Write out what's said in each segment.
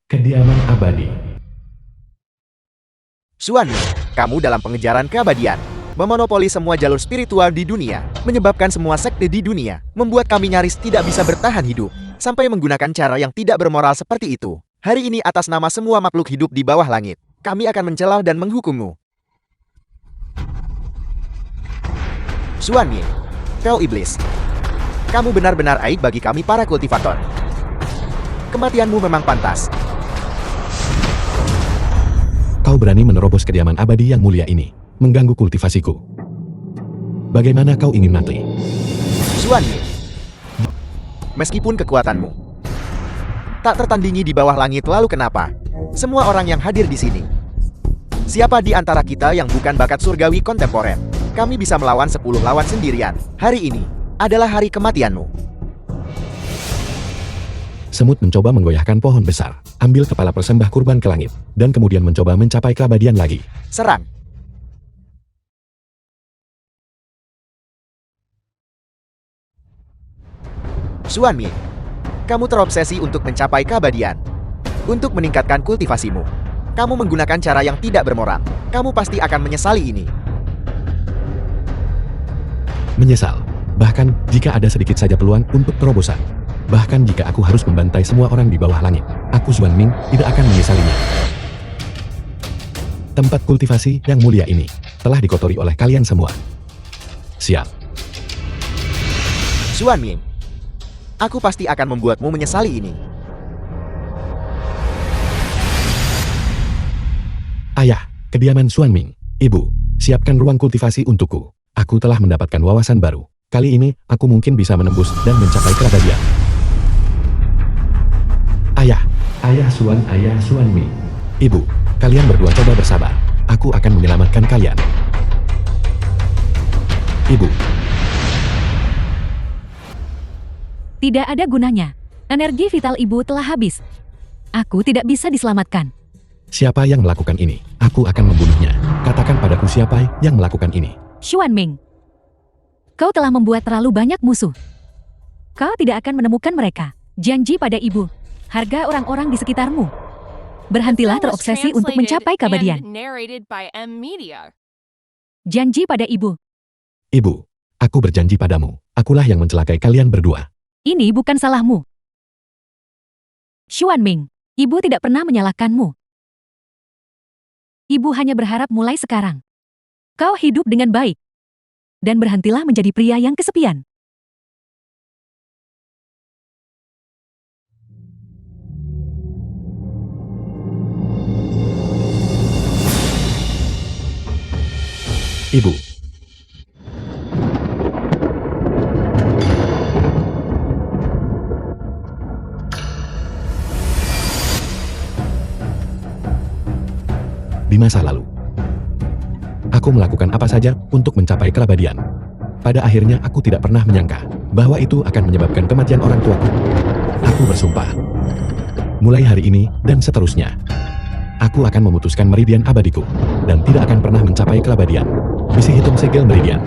Kediaman abadi. Xuanming, kamu dalam pengejaran keabadian. Memonopoli semua jalur spiritual di dunia, menyebabkan semua sekte di dunia, membuat kami nyaris tidak bisa bertahan hidup, sampai menggunakan cara yang tidak bermoral seperti itu. Hari ini atas nama semua makhluk hidup di bawah langit, kami akan mencela dan menghukummu. Xuanming, kau iblis. Kamu benar-benar aib bagi kami para kultivator. Kematianmu memang pantas. Kau berani menerobos kediaman abadi yang mulia ini, mengganggu kultivasiku. Bagaimana kau ingin mati? Xuanming, meskipun kekuatanmu tak tertandingi di bawah langit, lalu kenapa semua orang yang hadir di sini? Siapa di antara kita yang bukan bakat surgawi kontemporer? Kami bisa melawan 10 lawan sendirian. Hari ini adalah hari kematianmu. Semut mencoba menggoyahkan pohon besar, ambil kepala persembah kurban ke langit, dan kemudian mencoba mencapai keabadian lagi. Serang. Xuanming, kamu terobsesi untuk mencapai keabadian. Untuk meningkatkan kultivasimu, kamu menggunakan cara yang tidak bermoral. Kamu pasti akan menyesali ini. Menyesal, bahkan jika ada sedikit saja peluang untuk terobosan. Bahkan jika aku harus membantai semua orang di bawah langit, aku Xuanming tidak akan menyesalinya. Tempat kultivasi yang mulia ini telah dikotori oleh kalian semua. Siap. Xuanming, aku pasti akan membuatmu menyesali ini. Ayah, kediaman Xuanming. Ibu, siapkan ruang kultivasi untukku. Aku telah mendapatkan wawasan baru. Kali ini, aku mungkin bisa menembus dan mencapai keabadian. Ayah Xuanming. Ibu, kalian berdua coba bersabar. Aku akan menyelamatkan kalian. Ibu. Tidak ada gunanya. Energi vital ibu telah habis. Aku tidak bisa diselamatkan. Siapa yang melakukan ini? Aku akan membunuhnya. Katakan padaku siapa yang melakukan ini. Xuanming, kau telah membuat terlalu banyak musuh. Kau tidak akan menemukan mereka. Janji pada ibu, harga orang-orang di sekitarmu. Berhentilah terobsesi untuk mencapai keabadian. Janji pada ibu. Ibu, aku berjanji padamu. Akulah yang mencelakai kalian berdua. Ini bukan salahmu. Xuanming, ibu tidak pernah menyalahkanmu. Ibu hanya berharap mulai sekarang kau hidup dengan baik. Dan berhentilah menjadi pria yang kesepian. Ibu. Di masa lalu, aku melakukan apa saja untuk mencapai keabadian. Pada akhirnya aku tidak pernah menyangka bahwa itu akan menyebabkan kematian orang tuaku. Aku bersumpah, mulai hari ini dan seterusnya, aku akan memutuskan meridian abadiku dan tidak akan pernah mencapai keabadian. Besi hitam segel meridian.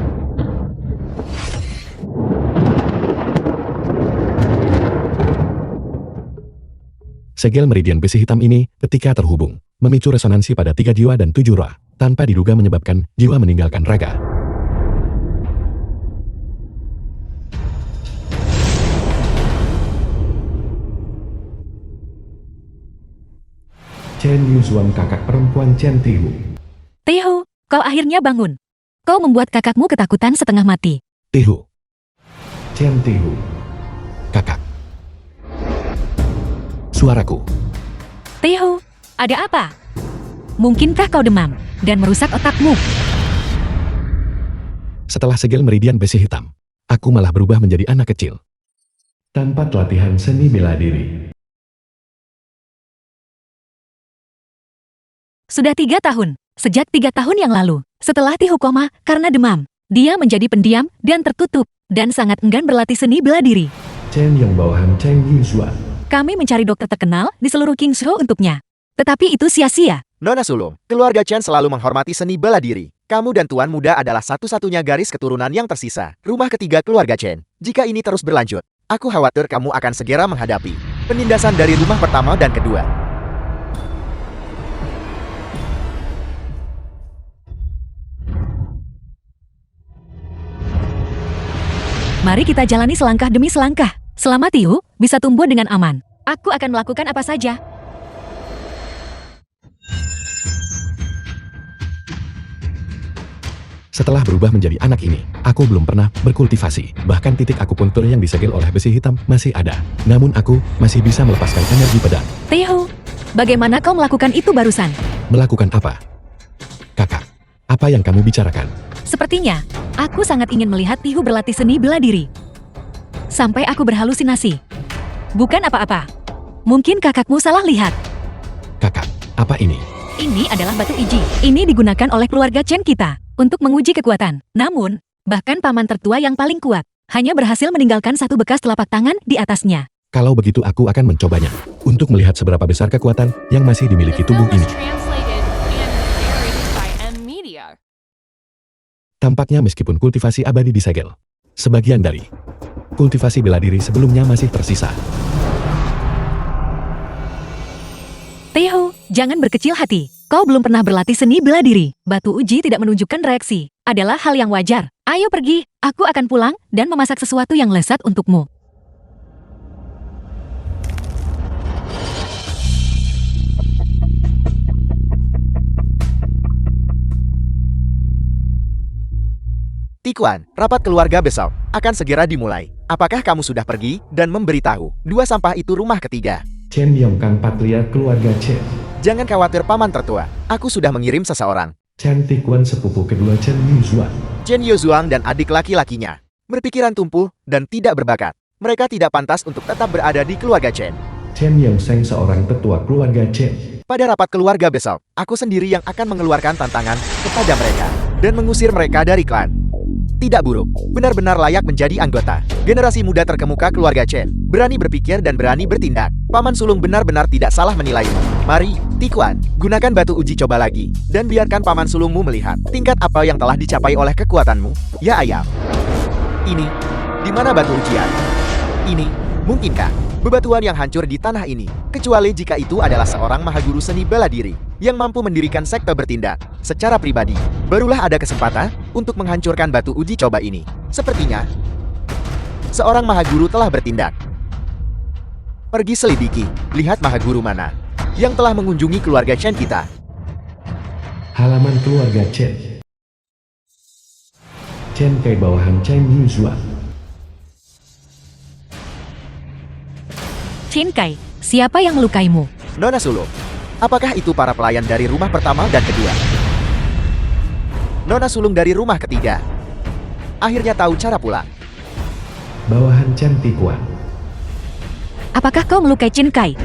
Segel meridian besi hitam ini ketika terhubung, memicu resonansi pada 3 jiwa dan 7 roh, tanpa diduga menyebabkan jiwa meninggalkan raga. Chen Yuzuan, kakak perempuan Chen Tihu. Tihu, kau akhirnya bangun. Kau membuat kakakmu ketakutan setengah mati. Tihu. Chen Tihu. Kakak. Suaraku. Tihu, ada apa? Mungkinkah kau demam dan merusak otakmu? Setelah segel meridian besi hitam, aku malah berubah menjadi anak kecil. Tanpa latihan seni bela diri. Sudah 3 tahun. Sejak 3 tahun yang lalu, setelah Tihu koma karena demam, dia menjadi pendiam dan tertutup, dan sangat enggan berlatih seni bela diri. Chen yang bawahan Chen Yuzuan. Kami mencari dokter terkenal di seluruh Kingsho untuknya. Tetapi itu sia-sia. Nona Sulung, keluarga Chen selalu menghormati seni bela diri. Kamu dan Tuan Muda adalah satu-satunya garis keturunan yang tersisa. Rumah ketiga keluarga Chen. Jika ini terus berlanjut, aku khawatir kamu akan segera menghadapi penindasan dari rumah pertama dan kedua. Mari kita jalani selangkah demi selangkah. Selama Tiu bisa tumbuh dengan aman, aku akan melakukan apa saja. Setelah berubah menjadi anak ini, aku belum pernah berkultivasi. Bahkan titik akupuntur yang disegel oleh besi hitam masih ada. Namun aku masih bisa melepaskan energi pedang. Tiu, bagaimana kau melakukan itu barusan? Melakukan apa? Kakak, apa yang kamu bicarakan? Sepertinya, aku sangat ingin melihat Tiu berlatih seni bela diri. Sampai aku berhalusinasi. Bukan apa-apa. Mungkin kakakmu salah lihat. Kakak, apa ini? Ini adalah batu iji. Ini digunakan oleh keluarga Chen kita untuk menguji kekuatan. Namun, bahkan paman tertua yang paling kuat hanya berhasil meninggalkan satu bekas telapak tangan di atasnya. Kalau begitu aku akan mencobanya untuk melihat seberapa besar kekuatan yang masih dimiliki The tubuh film ini. was translated and narrated by M Media. Tampaknya meskipun kultivasi abadi disegel, sebagian dari kultivasi bela diri sebelumnya masih tersisa. Tiu, jangan berkecil hati. Kau belum pernah berlatih seni bela diri. Batu uji tidak menunjukkan reaksi. Adalah hal yang wajar. Ayo pergi, aku akan pulang dan memasak sesuatu yang lezat untukmu. Tikuan, rapat keluarga besok akan segera dimulai. Apakah kamu sudah pergi dan memberitahu dua sampah itu rumah ketiga? Chen Yongkang Patriark keluarga Chen. Jangan khawatir paman tertua. Aku sudah mengirim seseorang. Chen Tikuan sepupu kedua Chen Yuzuan. Chen Yuzuang dan adik laki-lakinya berpikiran tumpuh dan tidak berbakat. Mereka tidak pantas untuk tetap berada di keluarga Chen. Chen Yongseng seorang tetua keluarga Chen. Pada rapat keluarga besok, aku sendiri yang akan mengeluarkan tantangan kepada mereka dan mengusir mereka dari klan. Tidak buruk, benar-benar layak menjadi anggota generasi muda terkemuka keluarga Chen. Berani berpikir dan berani bertindak. Paman sulung benar-benar tidak salah menilaimu. Mari, Tikuan, gunakan batu uji coba lagi dan biarkan paman sulungmu melihat tingkat apa yang telah dicapai oleh kekuatanmu. Ya ayam. Ini, di mana batu ujian? Ini, mungkinkah bebatuan yang hancur di tanah ini, kecuali jika itu adalah seorang mahaguru seni bela diri yang mampu mendirikan sekte bertindak secara pribadi, barulah ada kesempatan untuk menghancurkan batu uji coba ini. Sepertinya seorang mahaguru telah bertindak. Pergi selidiki, lihat mahaguru mana yang telah mengunjungi keluarga Chen kita. Halaman keluarga Chen. Chen Kai bawahan Chen Yuzuan. Chin Kai, siapa yang melukaimu? Nona Sulung, apakah itu para pelayan dari rumah pertama dan kedua? Nona sulung dari rumah ketiga akhirnya tahu cara pulang. Bawahan Chen Tikuan. Apakah kau melukai Chin Kai?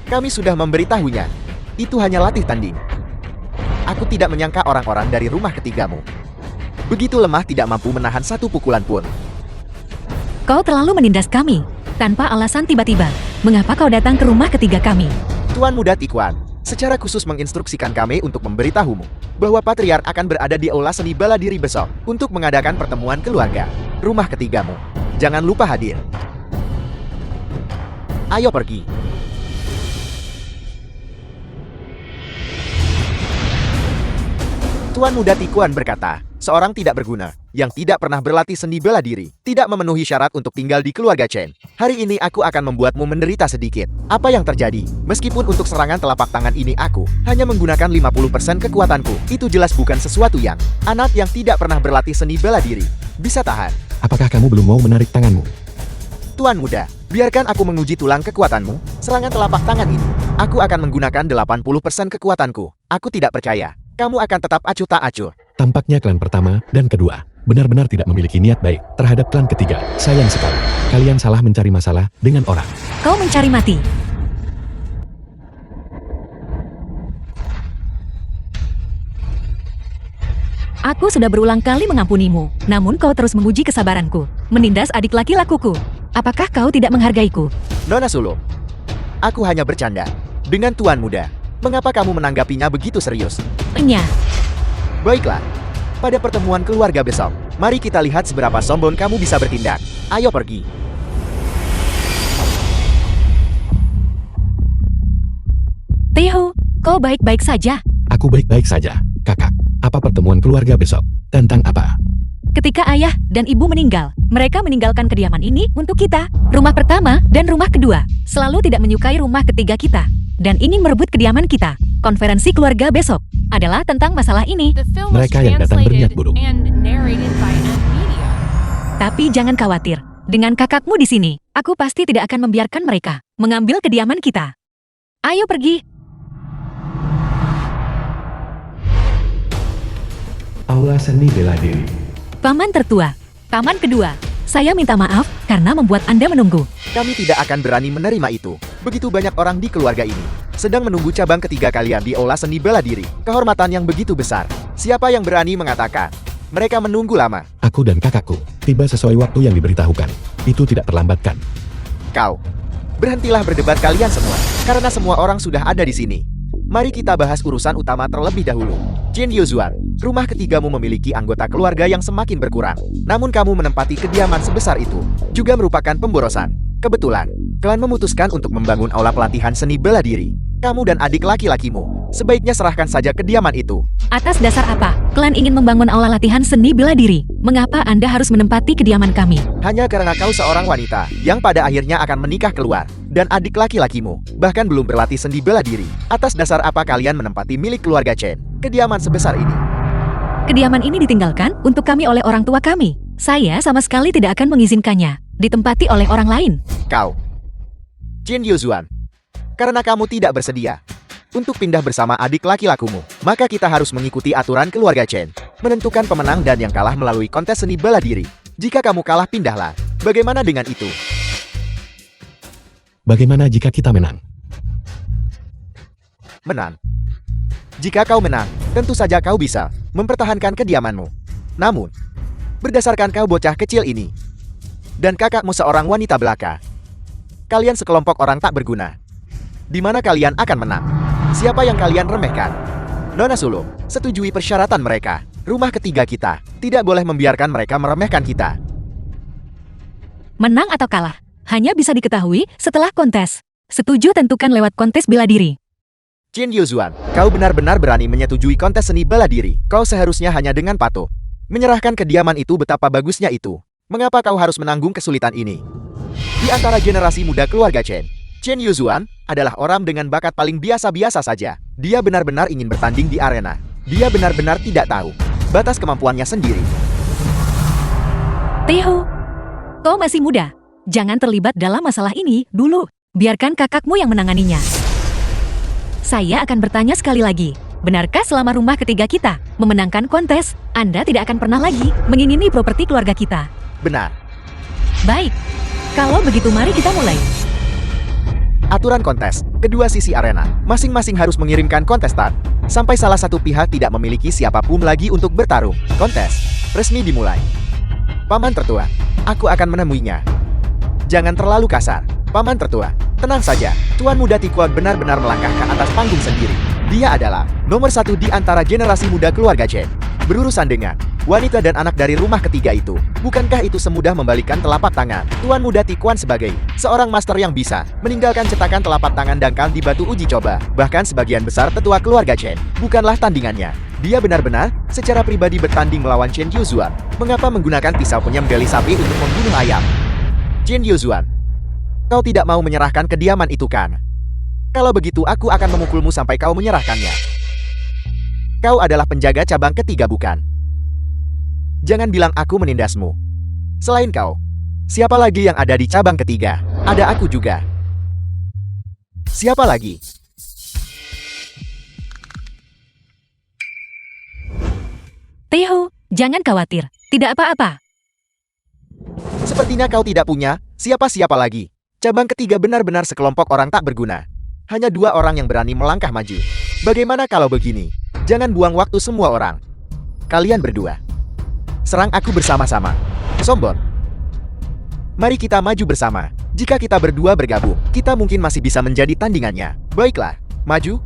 Kami sudah memberitahunya. Itu hanya latih tanding. Aku tidak menyangka orang-orang dari rumah ketigamu begitu lemah, tidak mampu menahan satu pukulan pun. Kau terlalu menindas kami tanpa alasan tiba-tiba. Mengapa kau datang ke rumah ketiga kami? Tuan Muda Tikuan secara khusus menginstruksikan kami untuk memberitahumu bahwa Patriark akan berada di aula seni bela diri besok untuk mengadakan pertemuan keluarga. Rumah ketigamu, jangan lupa hadir. Ayo pergi. Tuan Muda Tikuan berkata, seorang tidak berguna, yang tidak pernah berlatih seni bela diri, tidak memenuhi syarat untuk tinggal di keluarga Chen. Hari ini aku akan membuatmu menderita sedikit. Apa yang terjadi? Meskipun untuk serangan telapak tangan ini aku hanya menggunakan 50% kekuatanku, itu jelas bukan sesuatu yang anak yang tidak pernah berlatih seni bela diri bisa tahan. Apakah kamu belum mau menarik tanganmu? Tuan Muda, biarkan aku menguji tulang kekuatanmu. Serangan telapak tangan ini, aku akan menggunakan 80% kekuatanku. Aku tidak percaya kamu akan tetap acuh tak acuh. Tampaknya klan pertama dan kedua benar-benar tidak memiliki niat baik terhadap klan ketiga. Sayang sekali, kalian salah mencari masalah dengan orang. Kau mencari mati. Aku sudah berulang kali mengampunimu, namun kau terus menguji kesabaranku, menindas adik laki-lakuku. Apakah kau tidak menghargaiku? Nona Sulung, aku hanya bercanda dengan Tuan Muda. Mengapa kamu menanggapinya begitu serius? Enya. Baiklah, pada pertemuan keluarga besok, mari kita lihat seberapa sombong kamu bisa bertindak. Ayo pergi. Tiu, kau baik-baik saja. Aku baik-baik saja, kakak. Apa pertemuan keluarga besok? Tentang apa? Ketika ayah dan ibu meninggal, mereka meninggalkan kediaman ini untuk kita. Rumah pertama dan rumah kedua selalu tidak menyukai rumah ketiga kita dan ingin merebut kediaman kita. Konferensi keluarga besok adalah tentang masalah ini. The film was Mereka yang datang berniat translated buruk. and narrated by M Media. Tapi jangan khawatir, dengan kakakmu di sini, aku pasti tidak akan membiarkan mereka mengambil kediaman kita. Ayo pergi. Aula Seni Bela Diri. Paman tertua, paman kedua, saya minta maaf karena membuat Anda menunggu. Kami tidak akan berani menerima itu. Begitu banyak orang di keluarga ini sedang menunggu cabang ketiga kalian di Aula Seni Bela Diri. Kehormatan yang begitu besar. Siapa yang berani mengatakan? Mereka menunggu lama. Aku dan kakakku tiba sesuai waktu yang diberitahukan. Itu tidak terlambatkan. Kau. Berhentilah berdebat kalian semua. Karena semua orang sudah ada di sini. Mari kita bahas urusan utama terlebih dahulu. Jin Yuzuan, rumah ketigamu memiliki anggota keluarga yang semakin berkurang. Namun kamu menempati kediaman sebesar itu juga merupakan pemborosan. Kebetulan, klan memutuskan untuk membangun aula pelatihan seni bela diri. Kamu dan adik laki-lakimu sebaiknya serahkan saja kediaman itu. Atas dasar apa? Klan ingin membangun aula latihan seni bela diri. Mengapa Anda harus menempati kediaman kami? Hanya karena kau seorang wanita yang pada akhirnya akan menikah keluar. Dan adik laki-lakimu bahkan belum berlatih seni bela diri. Atas dasar apa kalian menempati milik keluarga Chen kediaman sebesar ini? Kediaman ini ditinggalkan untuk kami oleh orang tua kami. Saya sama sekali tidak akan mengizinkannya ditempati oleh orang lain. Kau, Jin Yuzuan, karena kamu tidak bersedia untuk pindah bersama adik laki-lakumu, maka kita harus mengikuti aturan keluarga Chen, menentukan pemenang dan yang kalah melalui kontes seni bela diri. Jika kamu kalah, pindahlah. Bagaimana dengan itu? Bagaimana jika kita menang? Menang. Jika kau menang, tentu saja kau bisa mempertahankan kediamanmu. Namun, berdasarkan kau bocah kecil ini, dan kakakmu seorang wanita belaka, kalian sekelompok orang tak berguna. Di mana kalian akan menang? Siapa yang kalian remehkan? Nona Sulung, setujui persyaratan mereka. Rumah ketiga kita tidak boleh membiarkan mereka meremehkan kita. Menang atau kalah hanya bisa diketahui setelah kontes. Setuju tentukan lewat kontes bela diri. Jin Yuzuan, kau benar-benar berani menyetujui kontes seni bela diri. Kau seharusnya hanya dengan patuh menyerahkan kediaman itu. Betapa bagusnya itu. Mengapa kau harus menanggung kesulitan ini? Di antara generasi muda keluarga Chen, Jin Yuzuan adalah orang dengan bakat paling biasa-biasa saja. Dia benar-benar ingin bertanding di arena. Dia benar-benar tidak tahu batas kemampuannya sendiri. Teho, kau masih muda. Jangan terlibat dalam masalah ini dulu. Biarkan kakakmu yang menanganinya. Saya akan bertanya sekali lagi. Benarkah selama rumah ketiga kita memenangkan kontes, Anda tidak akan pernah lagi mengingini properti keluarga kita? Benar. Baik. Kalau begitu mari kita mulai. Aturan kontes, kedua sisi arena, masing-masing harus mengirimkan kontestan. Sampai salah satu pihak tidak memiliki siapapun lagi untuk bertarung. Kontes resmi dimulai. Paman tertua, aku akan menemuinya. Jangan terlalu kasar. Paman tertua, tenang saja. Tuan muda Tikuan benar-benar melangkah ke atas panggung sendiri. Dia adalah nomor satu di antara generasi muda keluarga Chen. Berurusan dengan wanita dan anak dari rumah ketiga itu, bukankah itu semudah membalikkan telapak tangan? Tuan muda Tikuan sebagai seorang master yang bisa meninggalkan cetakan telapak tangan dangkal di batu uji coba. Bahkan sebagian besar tetua keluarga Chen bukanlah tandingannya. Dia benar-benar secara pribadi bertanding melawan Chen Yuzuan. Mengapa menggunakan pisau penyembelih sapi untuk membunuh ayam? Jin Yuzuan, kau tidak mau menyerahkan kediaman itu kan? Kalau begitu aku akan memukulmu sampai kau menyerahkannya. Kau adalah penjaga cabang ketiga bukan? Jangan bilang aku menindasmu. Selain kau, siapa lagi yang ada di cabang ketiga? Ada aku juga. Siapa lagi? Teho, jangan khawatir. Tidak apa-apa. Sepertinya kau tidak punya siapa-siapa lagi. Cabang ketiga benar-benar sekelompok orang tak berguna. Hanya dua orang yang berani melangkah maju. Bagaimana kalau begini? Jangan buang waktu semua orang. Kalian berdua, serang aku bersama-sama. Sombong. Mari kita maju bersama. Jika kita berdua bergabung, kita mungkin masih bisa menjadi tandingannya. Baiklah, maju.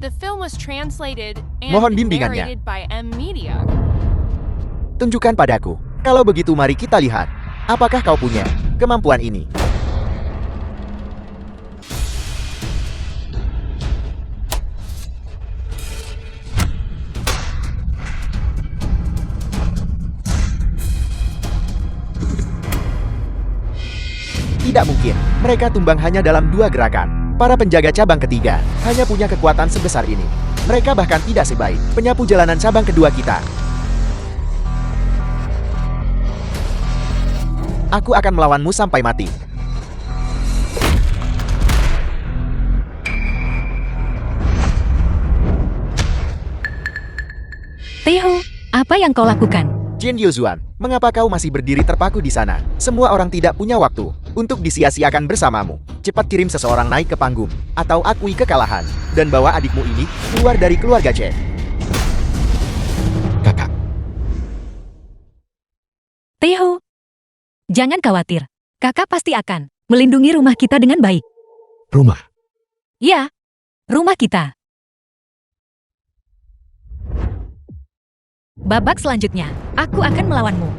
The film was translated and Mohon bimbingannya. narrated by M Media. Tunjukkan padaku. Kalau begitu mari kita lihat. Apakah kau punya kemampuan ini? Tidak mungkin, mereka tumbang hanya dalam 2 gerakan. Para penjaga cabang ketiga hanya punya kekuatan sebesar ini. Mereka bahkan tidak sebaik penyapu jalanan cabang kedua kita. Aku akan melawanmu sampai mati. Teho, apa yang kau lakukan? Jin Yuzuan, mengapa kau masih berdiri terpaku di sana? Semua orang tidak punya waktu untuk disia-siakan bersamamu. Cepat kirim seseorang naik ke panggung, atau akui kekalahan, dan bawa adikmu ini keluar dari keluarga Chen. Kakak, Teho, jangan khawatir. Kakak pasti akan melindungi rumah kita dengan baik. rumah. Ya, rumah kita. Babak selanjutnya, aku akan melawanmu.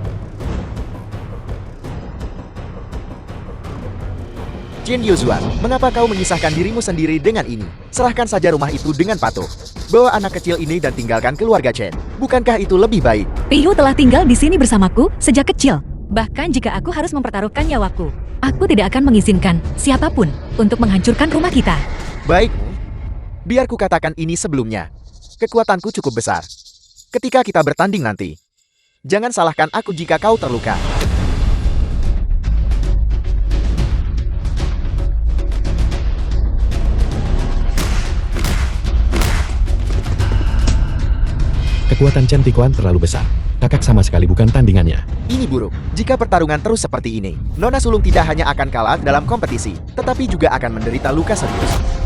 Jin Yuzuan, mengapa kau menyisahkan dirimu sendiri dengan ini? Serahkan saja rumah itu dengan patuh. Bawa anak kecil ini dan tinggalkan keluarga Chen. Bukankah itu lebih baik? Teho telah tinggal di sini bersamaku sejak kecil. Bahkan jika aku harus mempertaruhkan nyawaku, aku tidak akan mengizinkan siapapun untuk menghancurkan rumah kita. Baikmu. Biar ku katakan ini sebelumnya. Kekuatanku cukup besar. Ketika kita bertanding nanti, jangan salahkan aku jika kau terluka. Kekuatan Chen Tikuan terlalu besar. Kakak sama sekali bukan tandingannya. Ini buruk. Jika pertarungan terus seperti ini, Nona Sulung tidak hanya akan kalah dalam kompetisi, tetapi juga akan menderita luka serius.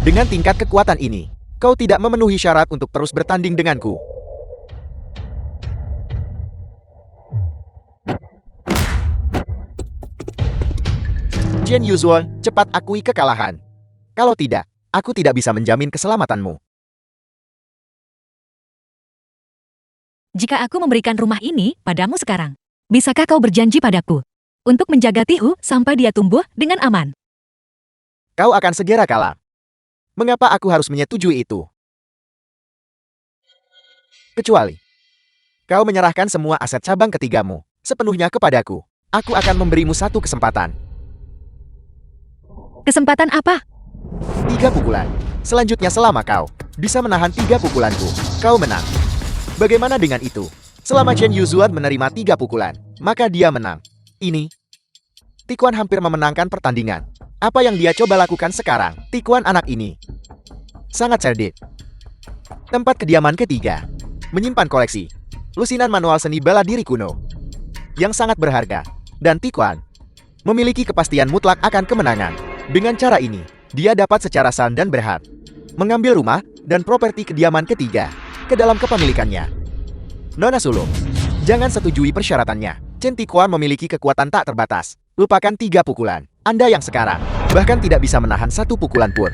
Dengan tingkat kekuatan ini, kau tidak memenuhi syarat untuk terus bertanding denganku. Jin Yuzuan, cepat akui kekalahan. Kalau tidak, aku tidak bisa menjamin keselamatanmu. Jika aku memberikan rumah ini padamu sekarang, bisakah kau berjanji padaku untuk menjaga Teho sampai dia tumbuh dengan aman? Kau akan segera kalah. Mengapa aku harus menyetujui itu? Kecuali kau menyerahkan semua aset cabang ketigamu sepenuhnya kepadaku. Aku akan memberimu satu kesempatan. Kesempatan apa? 3 pukulan. Selanjutnya selama kau bisa menahan 3 pukulanku, kau menang. Bagaimana dengan itu? Selama Chen Yuzuan menerima 3 pukulan, maka dia menang. Ini Tikuan hampir memenangkan pertandingan. Apa yang dia coba lakukan sekarang? Tikuan anak ini sangat cerdik. Tempat kediaman ketiga, menyimpan koleksi lusinan manual seni bela diri kuno yang sangat berharga, dan Tikuan memiliki kepastian mutlak akan kemenangan. Dengan cara ini, dia dapat secara sah dan berhak mengambil rumah dan properti kediaman ketiga ke dalam kepemilikannya. Nona Sulung, jangan setujui persyaratannya. Chen Tikuan memiliki kekuatan tak terbatas. Lupakan 3 pukulan. Anda yang sekarang bahkan tidak bisa menahan 1 pukulan pun.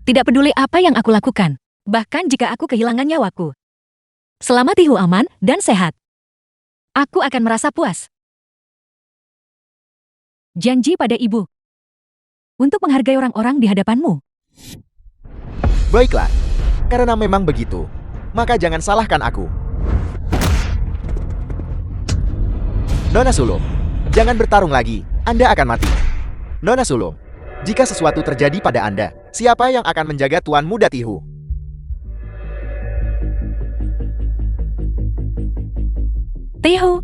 Tidak peduli apa yang aku lakukan, bahkan jika aku kehilangan nyawaku. Selama Teho aman dan sehat, aku akan merasa puas. Janji pada ibu untuk menghargai orang-orang di hadapanmu. Baiklah, karena memang begitu, maka jangan salahkan aku. Nona Sulung, jangan bertarung lagi, Anda akan mati. Nona Sulung, jika sesuatu terjadi pada Anda, siapa yang akan menjaga Tuan Muda Teho? Teho,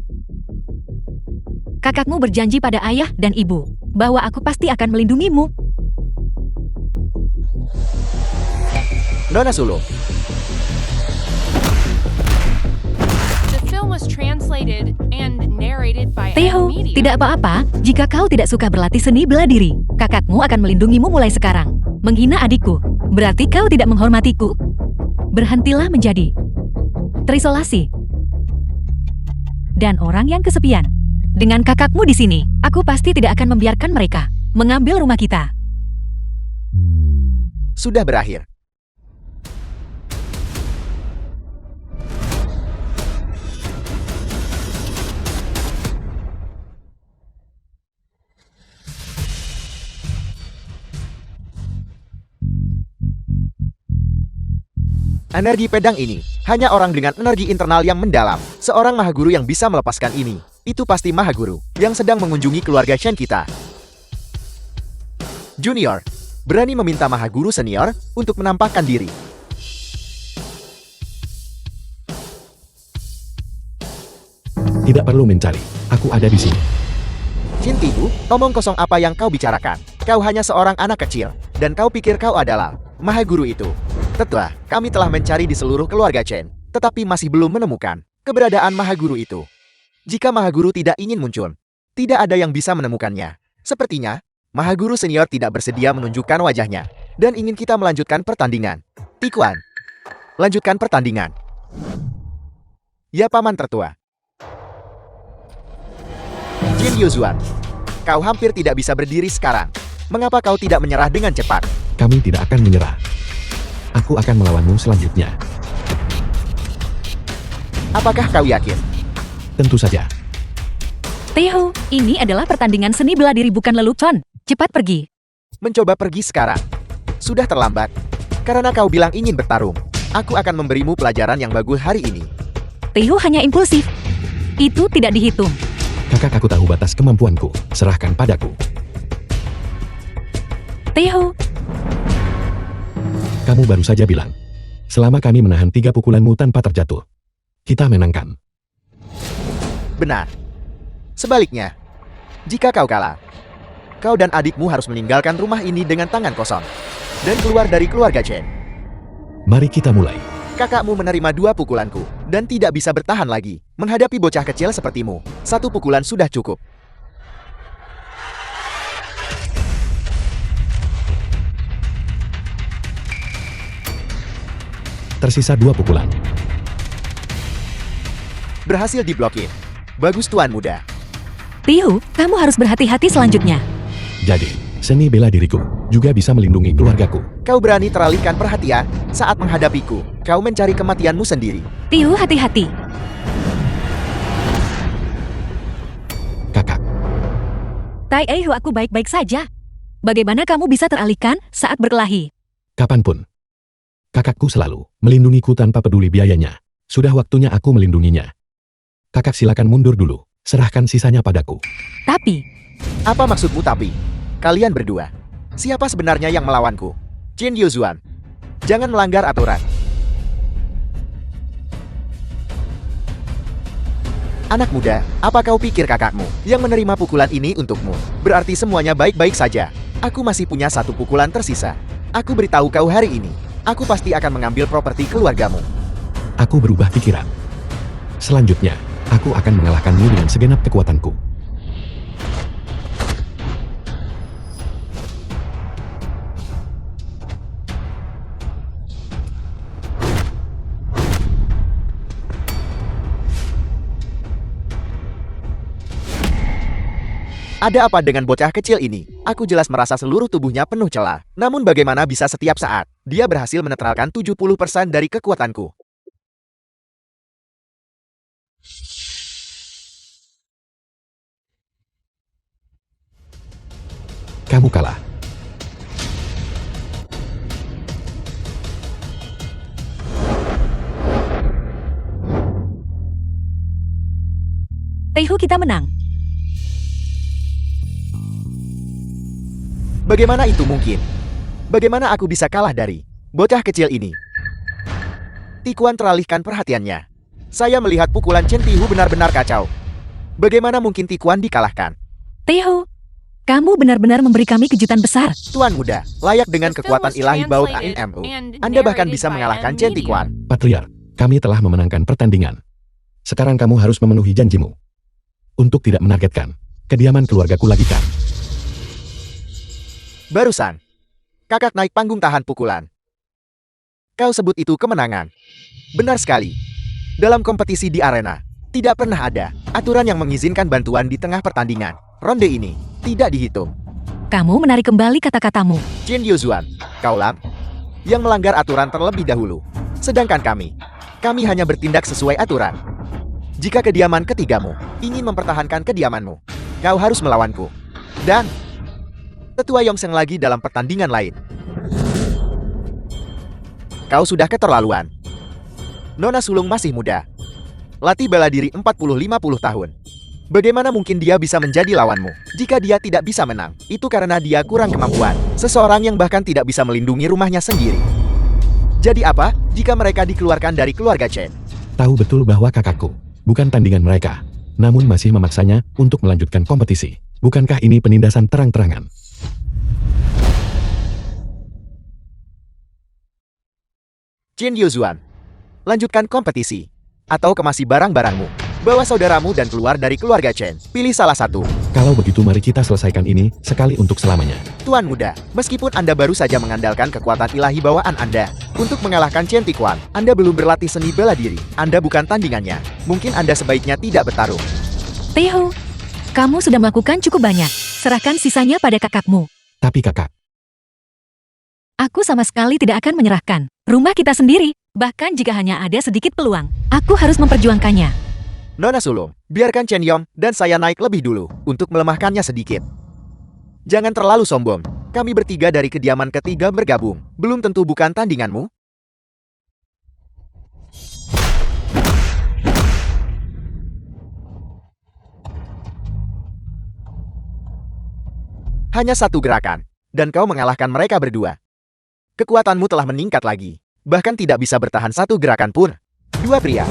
kakakmu berjanji pada ayah dan ibu bahwa aku pasti akan melindungimu. Nona Sulung, The film was translated and narrated by Teho, Media. tidak apa-apa jika kau tidak suka berlatih seni bela diri. Kakakmu akan melindungimu mulai sekarang. Menghina adikku, berarti kau tidak menghormatiku. Berhentilah menjadi terisolasi dan orang yang kesepian. Dengan kakakmu di sini, aku pasti tidak akan membiarkan mereka mengambil rumah kita. sudah berakhir. Energi pedang ini hanya orang dengan energi internal yang mendalam. Seorang Mahaguru yang bisa melepaskan ini. Itu pasti Mahaguru yang sedang mengunjungi keluarga Shen kita. Junior, berani meminta Mahaguru senior untuk menampakkan diri. Tidak perlu mencari, aku ada di sini. Shin Tihu, omong kosong apa yang kau bicarakan? Kau hanya seorang anak kecil, dan kau pikir kau adalah Mahaguru itu. Tetua, kami telah mencari di seluruh keluarga Chen, tetapi masih belum menemukan keberadaan Mahaguru itu. Jika Mahaguru tidak ingin muncul, tidak ada yang bisa menemukannya. Sepertinya, Mahaguru senior tidak bersedia menunjukkan wajahnya, dan ingin kita melanjutkan pertandingan. Tikuan, lanjutkan pertandingan. Ya paman tertua. Jin Yuzuan, kau hampir tidak bisa berdiri sekarang. Mengapa kau tidak menyerah dengan cepat? Kami tidak akan menyerah. Aku akan melawanmu selanjutnya. Apakah kau yakin? Tentu saja. Tihu, ini adalah pertandingan seni bela diri bukan lelucon. Cepat pergi. Mencoba pergi sekarang. Sudah terlambat. Karena kau bilang ingin bertarung. Aku akan memberimu pelajaran yang bagus hari ini. Tihu hanya impulsif. Itu tidak dihitung. Kakak, aku tahu batas kemampuanku. Serahkan padaku. Tihu, Kamu baru saja bilang, selama kami menahan 3 pukulanmu tanpa terjatuh, kita menangkan. Benar. Sebaliknya, jika kau kalah, kau dan adikmu harus meninggalkan rumah ini dengan tangan kosong dan keluar dari keluarga Chen. Mari kita mulai. Kakakmu menerima 2 pukulanku dan tidak bisa bertahan lagi menghadapi bocah kecil sepertimu. 1 pukulan sudah cukup. Tersisa 2 pukulan. Berhasil diblokir. Bagus tuan muda. Tihu, kamu harus berhati-hati selanjutnya. Jadi, seni bela diriku juga bisa melindungi keluargaku. Kau berani teralihkan perhatian saat menghadapiku. Kau mencari kematianmu sendiri. Tihu, hati-hati. Kakak, Tai Eihu, aku baik-baik saja. Bagaimana kamu bisa teralihkan saat berkelahi? kapanpun. Kakakku selalu melindungiku tanpa peduli biayanya. Sudah waktunya aku melindunginya. Kakak silakan mundur dulu. Serahkan sisanya padaku. Tapi, Apa maksudmu tapi? Kalian berdua. Siapa sebenarnya yang melawanku? Jin Yuzuan. Jangan melanggar aturan. Anak muda, apa kau pikir kakakmu yang menerima pukulan ini untukmu? Berarti semuanya baik-baik saja. Aku masih punya 1 pukulan tersisa. Aku beritahu kau hari ini. Aku pasti akan mengambil properti keluargamu. Aku berubah pikiran. Selanjutnya, aku akan mengalahkanmu dengan segenap kekuatanku. Ada apa dengan bocah kecil ini? Aku jelas merasa seluruh tubuhnya penuh celah. Namun bagaimana bisa setiap saat dia berhasil menetralkan 70% dari kekuatanku? Kamu kalah. Tihu, kita menang. Bagaimana itu mungkin? Bagaimana aku bisa kalah dari bocah kecil ini? Tikuan teralihkan perhatiannya. Saya melihat pukulan Chen Tihu benar-benar kacau. Bagaimana mungkin Tikuan dikalahkan? Tihu, kamu benar-benar memberi kami kejutan besar. Tuan muda, layak dengan The film kekuatan was ilahi Baut translated ANMU. and Anda bahkan narrated bisa by mengalahkan M. Chen Media. Tikuan. Patriark, kami telah memenangkan pertandingan. Sekarang kamu harus memenuhi janjimu. Untuk tidak menargetkan kediaman keluargaku lagi kan? Barusan, kakak naik panggung tahan pukulan. Kau sebut itu kemenangan. Benar sekali. Dalam kompetisi di arena, tidak pernah ada aturan yang mengizinkan bantuan di tengah pertandingan. Ronde ini tidak dihitung. Kamu menarik kembali kata-katamu. Jin Yuzuan, kaulah yang melanggar aturan terlebih dahulu. Sedangkan kami hanya bertindak sesuai aturan. Jika kediaman ketigamu ingin mempertahankan kediamanmu, kau harus melawanku. Dan Tetua Yongseng lagi dalam pertandingan lain. Kau sudah keterlaluan. Nona Sulung masih muda. Latih bela diri 40-50 tahun. Bagaimana mungkin dia bisa menjadi lawanmu? Jika dia tidak bisa menang, itu karena dia kurang kemampuan. Seseorang yang bahkan tidak bisa melindungi rumahnya sendiri. Jadi apa jika mereka dikeluarkan dari keluarga Chen? Tahu betul bahwa kakakku bukan tandingan mereka, namun masih memaksanya untuk melanjutkan kompetisi. Bukankah ini penindasan terang-terangan? Jin Yuzuan, lanjutkan kompetisi. Atau kemasi barang-barangmu. Bawa saudaramu dan keluar dari keluarga Chen. Pilih salah satu. Kalau begitu mari kita selesaikan ini sekali untuk selamanya. Tuan muda, meskipun Anda baru saja mengandalkan kekuatan ilahi bawaan Anda untuk mengalahkan Chen Tiquan, Anda belum berlatih seni bela diri. Anda bukan tandingannya. Mungkin Anda sebaiknya tidak bertarung. Teho, kamu sudah melakukan cukup banyak. Serahkan sisanya pada kakakmu. Tapi kakak, Aku sama sekali tidak akan menyerahkan rumah kita sendiri. Bahkan jika hanya ada sedikit peluang, aku harus memperjuangkannya. Nona Sulung, biarkan Chen Yong dan saya naik lebih dulu untuk melemahkannya sedikit. Jangan terlalu sombong. Kami bertiga dari kediaman ketiga bergabung. Belum tentu bukan tandinganmu. Hanya satu gerakan, dan kau mengalahkan mereka berdua. Kekuatanmu telah meningkat lagi. Bahkan tidak bisa bertahan satu gerakan pun. Dua pria.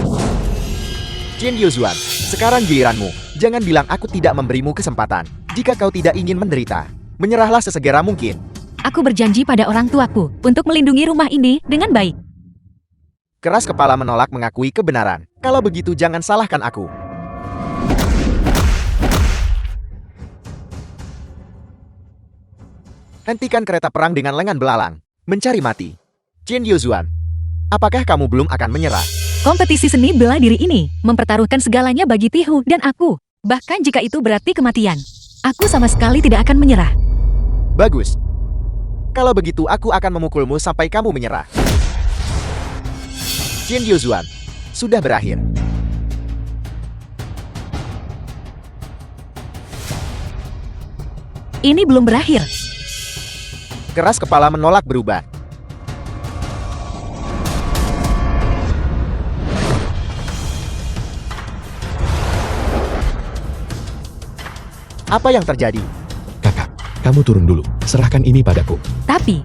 Jin Yuzuan, sekarang giliranmu. Jangan bilang aku tidak memberimu kesempatan. Jika kau tidak ingin menderita, menyerahlah sesegera mungkin. Aku berjanji pada orang tuaku untuk melindungi rumah ini dengan baik. Keras kepala menolak mengakui kebenaran. Kalau begitu jangan salahkan aku. Hentikan kereta perang dengan lengan belalang. Mencari mati. Jin Yuzuan, apakah kamu belum akan menyerah? Kompetisi seni bela diri ini mempertaruhkan segalanya bagi Tihu dan aku. Bahkan jika itu berarti kematian. Aku sama sekali tidak akan menyerah. Bagus. Kalau begitu aku akan memukulmu sampai kamu menyerah. Jin Yuzuan, sudah berakhir. Ini belum berakhir. Keras kepala menolak berubah. Apa yang terjadi? kakak, kamu turun dulu. Serahkan ini padaku. Tapi,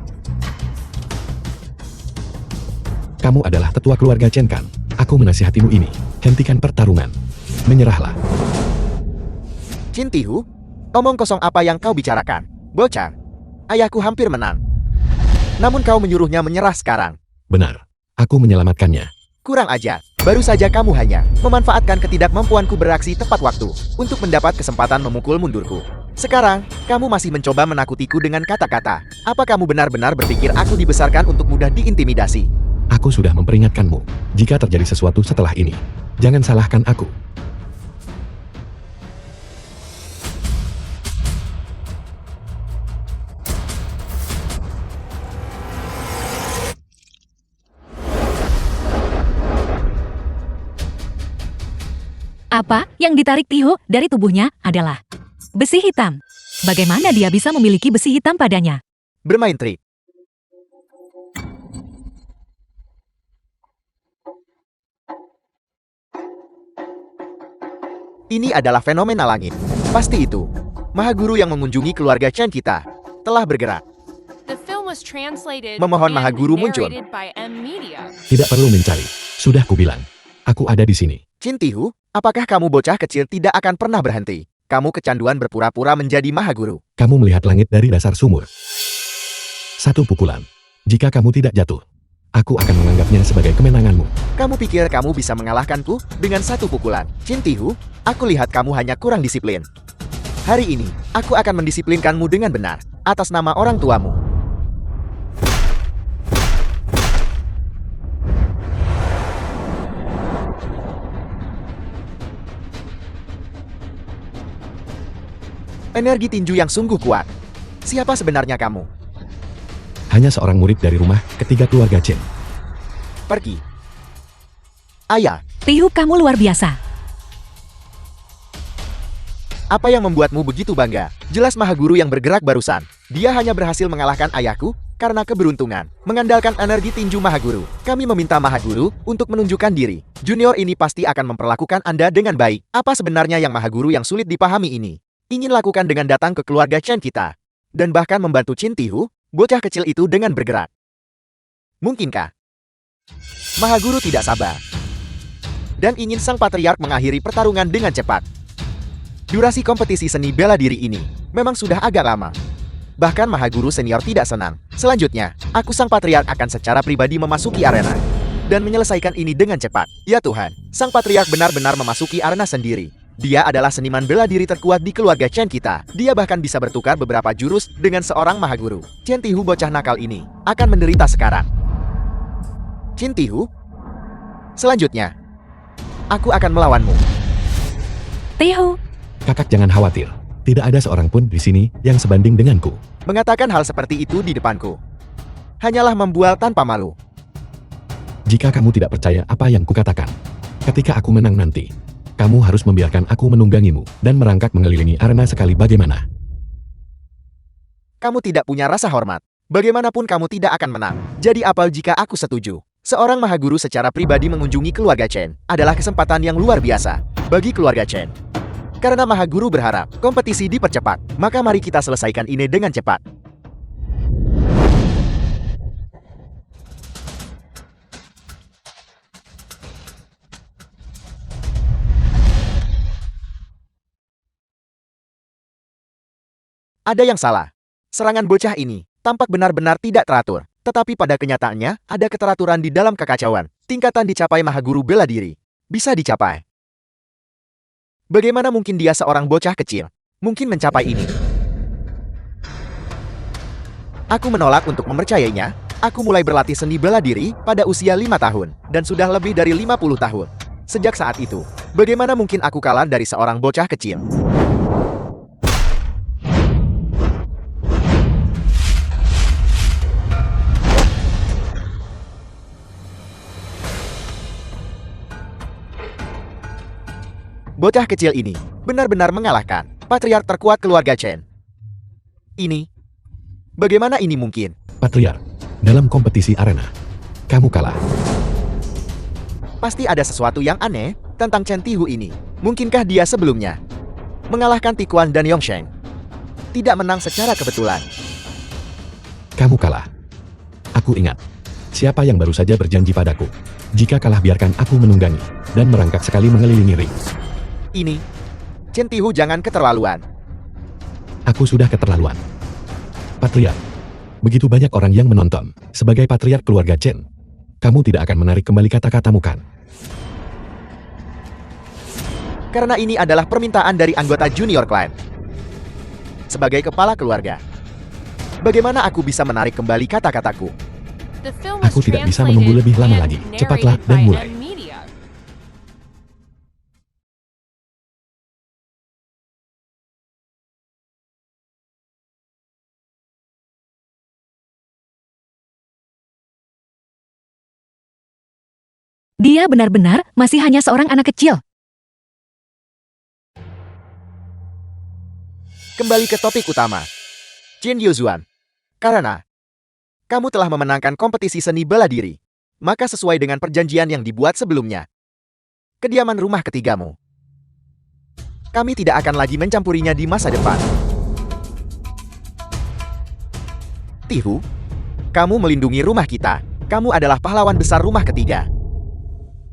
Kamu adalah tetua keluarga Chen kan? Aku menasihatimu ini. Hentikan pertarungan. Menyerahlah. Jin Tihu, omong kosong apa yang kau bicarakan? Bocah, ayahku hampir menang. Namun kau menyuruhnya menyerah sekarang. Benar. Aku menyelamatkannya. Kurang ajar. Baru saja kamu hanya memanfaatkan ketidakmampuanku beraksi tepat waktu untuk mendapat kesempatan memukul mundurku. Sekarang, kamu masih mencoba menakutiku dengan kata-kata. Apa kamu benar-benar berpikir aku dibesarkan untuk mudah diintimidasi? Aku sudah memperingatkanmu. Jika terjadi sesuatu setelah ini, jangan salahkan aku. apa yang ditarik Tiho dari tubuhnya adalah besi hitam. Bagaimana dia bisa memiliki besi hitam padanya? Bermain trik. Ini adalah fenomena langit. Pasti itu. Mahaguru yang mengunjungi keluarga Chen kita telah bergerak. The film was translated Memohon and Mahaguru muncul. narrated by M Media. Tidak perlu mencari. Sudah kubilang. Aku ada di sini. Jin Tihu, apakah kamu bocah kecil tidak akan pernah berhenti? Kamu kecanduan berpura-pura menjadi Mahaguru. Kamu melihat langit dari dasar sumur. Satu pukulan. Jika kamu tidak jatuh, aku akan menganggapnya sebagai kemenanganmu. Kamu pikir kamu bisa mengalahkanku dengan satu pukulan? Jin Tihu, aku lihat kamu hanya kurang disiplin. Hari ini, aku akan mendisiplinkanmu dengan benar, atas nama orang tuamu. Energi tinju yang sungguh kuat. Siapa sebenarnya kamu? Hanya seorang murid dari rumah ketiga keluarga Chen. Pergi. Ayah, Tihu, kamu luar biasa. apa yang membuatmu begitu bangga? Jelas Mahaguru yang bergerak barusan. Dia hanya berhasil mengalahkan ayahku karena keberuntungan. Mengandalkan energi tinju Mahaguru, kami meminta Mahaguru untuk menunjukkan diri. Junior ini pasti akan memperlakukan Anda dengan baik. Apa sebenarnya yang Mahaguru yang sulit dipahami ini? Ingin lakukan dengan datang ke keluarga Chen kita. Dan bahkan membantu Qin Tihu, bocah kecil itu dengan bergerak. Mungkinkah? Mahaguru tidak sabar. Dan ingin sang patriark mengakhiri pertarungan dengan cepat. Durasi kompetisi seni bela diri ini memang sudah agak lama. Bahkan Mahaguru senior tidak senang. Selanjutnya, aku sang patriark akan secara pribadi memasuki arena. Dan menyelesaikan ini dengan cepat. Ya Tuhan, sang patriark benar-benar memasuki arena sendiri. Dia adalah seniman bela diri terkuat di keluarga Chen kita. Dia bahkan bisa bertukar beberapa jurus dengan seorang Mahaguru. Chen Tihu bocah nakal ini akan menderita sekarang. Chen Tihu? Selanjutnya, aku akan melawanmu. Tihu, Kakak jangan khawatir. Tidak ada seorang pun di sini yang sebanding denganku. Mengatakan hal seperti itu di depanku hanyalah membual tanpa malu. Jika kamu tidak percaya apa yang kukatakan, ketika aku menang nanti, kamu harus membiarkan aku menunggangimu dan merangkak mengelilingi arena sekali bagaimana. Kamu tidak punya rasa hormat. Bagaimanapun kamu tidak akan menang. Jadi apa jika aku setuju? Seorang Mahaguru secara pribadi mengunjungi keluarga Chen adalah kesempatan yang luar biasa bagi keluarga Chen. Karena Mahaguru berharap kompetisi dipercepat, maka mari kita selesaikan ini dengan cepat. Ada yang salah. Serangan bocah ini tampak benar-benar tidak teratur. Tetapi pada kenyataannya, ada keteraturan di dalam kekacauan. Tingkatan dicapai Mahaguru bela diri. Bisa dicapai. Bagaimana mungkin dia seorang bocah kecil? Mungkin mencapai ini. Aku menolak untuk mempercayainya. Aku mulai berlatih seni bela diri pada usia 5 tahun. Dan sudah lebih dari 50 tahun. Sejak saat itu, bagaimana mungkin aku kalah dari seorang bocah kecil? Bocah kecil ini benar-benar mengalahkan patriark terkuat keluarga Chen. Ini, bagaimana ini mungkin? Patriark, dalam kompetisi arena, kamu kalah. Pasti ada sesuatu yang aneh tentang Chen Tihu ini. Mungkinkah dia sebelumnya mengalahkan Tikuan dan Yongsheng? Tidak menang secara kebetulan. Kamu kalah. Aku ingat. Siapa yang baru saja berjanji padaku? Jika kalah biarkan aku menunggangi dan merangkak sekali mengelilingi ring. Ini, Chen Tihu jangan keterlaluan. Aku sudah keterlaluan. Patriark, begitu banyak orang yang menonton. Sebagai patriark keluarga Chen, kamu tidak akan menarik kembali kata-katamu kan? Karena ini adalah permintaan dari anggota junior clan. Sebagai kepala keluarga, bagaimana aku bisa menarik kembali kata-kataku? The film was Aku tidak bisa translated menunggu lebih lama and lagi. Cepatlah narrated dan by mulai. M Media. dia benar-benar masih hanya seorang anak kecil. Kembali ke topik utama. Jin Yuzuan. Karena kamu telah memenangkan kompetisi seni bela diri, maka sesuai dengan perjanjian yang dibuat sebelumnya, kediaman rumah ketigamu, kami tidak akan lagi mencampurinya di masa depan. Tihu, kamu melindungi rumah kita. Kamu adalah pahlawan besar rumah ketiga.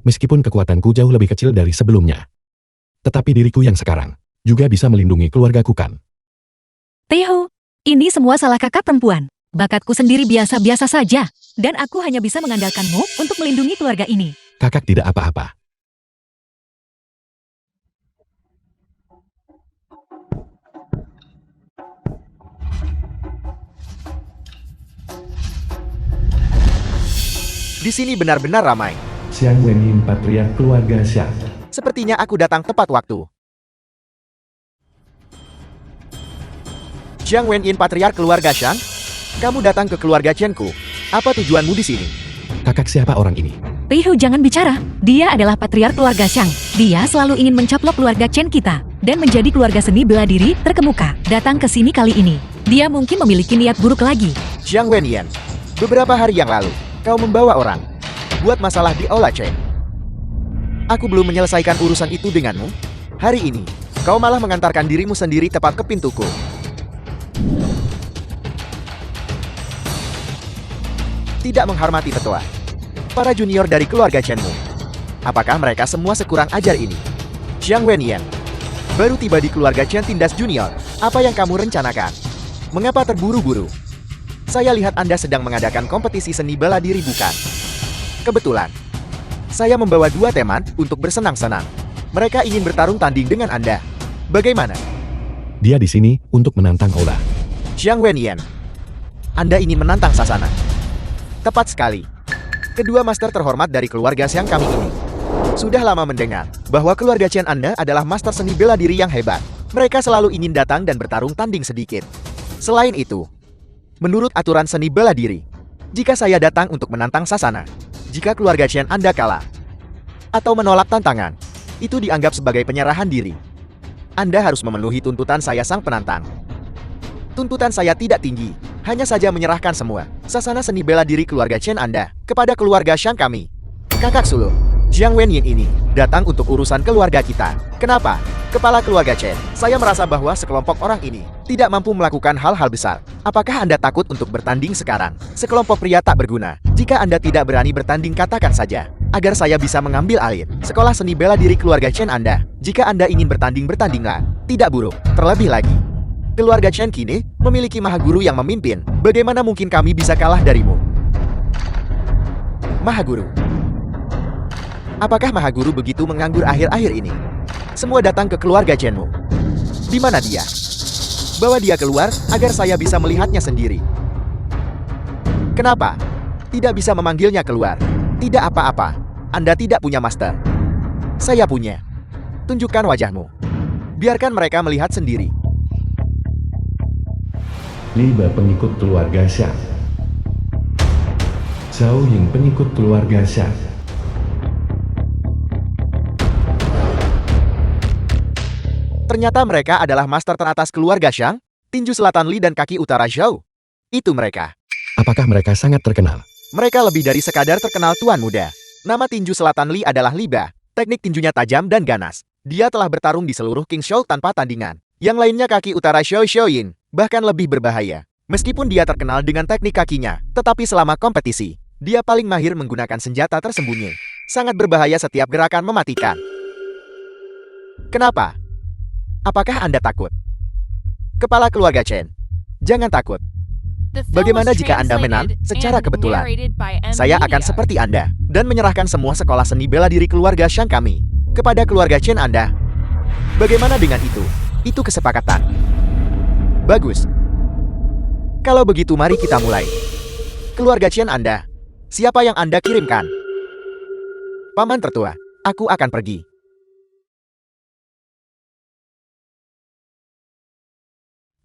Meskipun kekuatanku jauh lebih kecil dari sebelumnya, tetapi diriku yang sekarang juga bisa melindungi keluargaku kan? Tihu, ini semua salah kakak perempuan. Bakatku sendiri biasa-biasa saja, dan aku hanya bisa mengandalkanmu untuk melindungi keluarga ini. Kakak tidak apa-apa. Di sini benar-benar ramai. Xiang Wenin, patriark keluarga Xiang. Sepertinya aku datang tepat waktu. Jiang Wenin, patriark keluarga Xiang, kamu datang ke keluarga Chenku. Apa tujuanmu di sini? Kakak siapa orang ini? Tihu, jangan bicara. Dia adalah patriark keluarga Xiang. Dia selalu ingin mencaplok keluarga Chen kita dan menjadi keluarga seni bela diri terkemuka. Datang ke sini kali ini Dia mungkin memiliki niat buruk lagi. Jiang Wenyan, beberapa hari yang lalu, kau membawa orang buat masalah di Aula Chen. Aku belum menyelesaikan urusan itu denganmu. Hari ini, kau malah mengantarkan dirimu sendiri tepat ke pintuku. Tidak menghormati tetua. Para junior dari keluarga Chenmu. Apakah mereka semua sekurang ajar ini? Jiang Wenyan, baru tiba di keluarga Chen Tindas Junior. Apa yang kamu rencanakan? Mengapa terburu-buru? Saya lihat Anda sedang mengadakan kompetisi seni bela diri bukan? Kebetulan, saya membawa 2 teman untuk bersenang-senang. Mereka ingin bertarung tanding dengan Anda. Bagaimana? Dia di sini untuk menantang Aula. Jiang Wenyan, Anda ingin menantang Sasana? Tepat sekali. Kedua master terhormat dari keluarga Xiang kami ini. Sudah lama mendengar bahwa keluarga Chen Anda adalah master seni bela diri yang hebat. Mereka selalu ingin datang dan bertarung tanding sedikit. Selain itu, menurut aturan seni bela diri, jika saya datang untuk menantang Sasana, jika keluarga Chen Anda kalah atau menolak tantangan, itu dianggap sebagai penyerahan diri. Anda harus memenuhi tuntutan saya sang penantang. Tuntutan saya tidak tinggi, hanya saja menyerahkan semua sasana seni bela diri keluarga Chen Anda kepada keluarga Xiang kami. Kakak sulung, Jiang Wenyin ini datang untuk urusan keluarga kita. Kenapa? Kepala keluarga Chen, saya merasa bahwa sekelompok orang ini tidak mampu melakukan hal-hal besar. Apakah Anda takut untuk bertanding sekarang? Sekelompok pria tak berguna. Jika Anda tidak berani bertanding, katakan saja, agar saya bisa mengambil alih sekolah seni bela diri keluarga Chen Anda. Jika Anda ingin bertanding, bertandinglah. Tidak buruk. Terlebih lagi, keluarga Chen kini memiliki Mahaguru yang memimpin. Bagaimana mungkin kami bisa kalah darimu? Mahaguru. Apakah Mahaguru begitu menganggur akhir-akhir ini? Semua datang ke keluarga Chenmu. Di mana dia? Bawa dia keluar agar saya bisa melihatnya sendiri. Kenapa? Tidak bisa memanggilnya keluar. Tidak apa-apa. Anda tidak punya master. Saya punya. Tunjukkan wajahmu. Biarkan mereka melihat sendiri. Liba pengikut keluarga Xiang. Zhao Ying pengikut keluarga Xiang. Ternyata mereka adalah master teratas keluarga Xiang, tinju selatan Li dan kaki utara Zhao. Itu mereka. Apakah mereka sangat terkenal? Mereka lebih dari sekadar terkenal tuan muda. Nama tinju selatan Li adalah Liba. Teknik tinjunya tajam dan ganas. Dia telah bertarung di seluruh King Show tanpa tandingan. Yang lainnya kaki utara Xiao Xiaoyin, bahkan lebih berbahaya. Meskipun dia terkenal dengan teknik kakinya, tetapi selama kompetisi, dia paling mahir menggunakan senjata tersembunyi. Sangat berbahaya, setiap gerakan mematikan. Kenapa? Apakah Anda takut? Kepala keluarga Chen, jangan takut. Bagaimana jika Anda menang secara kebetulan? Saya akan seperti Anda dan menyerahkan semua sekolah seni bela diri keluarga Xiang kami kepada keluarga Chen Anda. Bagaimana dengan itu? Itu kesepakatan. Bagus. Kalau begitu mari kita mulai. Keluarga Chen Anda, siapa yang Anda kirimkan? Paman tertua, aku akan pergi.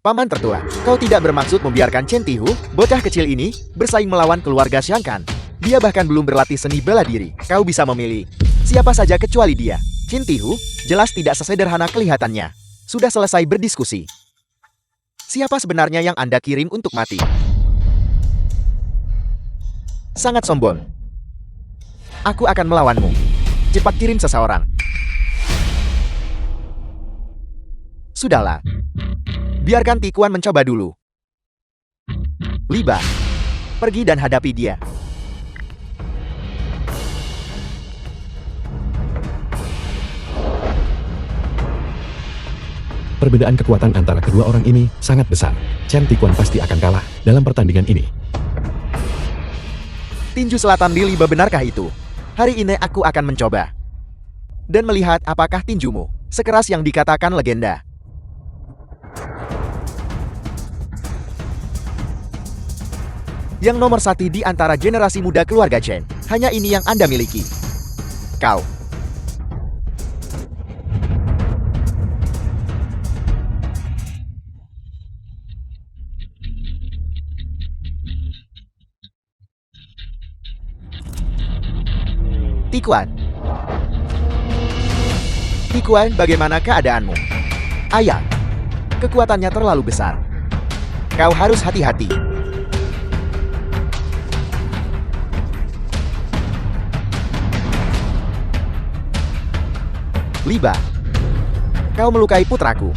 Paman tertua, kau tidak bermaksud membiarkan Chen Tihu, bocah kecil ini, bersaing melawan keluarga Xiang kan? Dia bahkan belum berlatih seni bela diri. Kau bisa memilih siapa saja kecuali dia. Chen Tihu jelas tidak sesederhana kelihatannya. Sudah selesai berdiskusi. Siapa sebenarnya yang Anda kirim untuk mati? Sangat sombong. Aku akan melawanmu. Cepat kirim seseorang. Sudahlah. Biarkan Tikuan mencoba dulu. Liba, pergi dan hadapi dia. Perbedaan kekuatan antara kedua orang ini sangat besar. Chen Tikuan pasti akan kalah dalam pertandingan ini. Tinju selatan di Liba, benarkah itu? Hari ini aku akan mencoba. Dan melihat apakah tinjumu sekeras yang dikatakan legenda. Yang nomor 1 di antara generasi muda keluarga Chen. Hanya ini yang Anda miliki. Kau. Tikuan. Tikuan, bagaimana keadaanmu? Ayah, kekuatannya terlalu besar. Kau harus hati-hati. Liba, kau melukai putraku.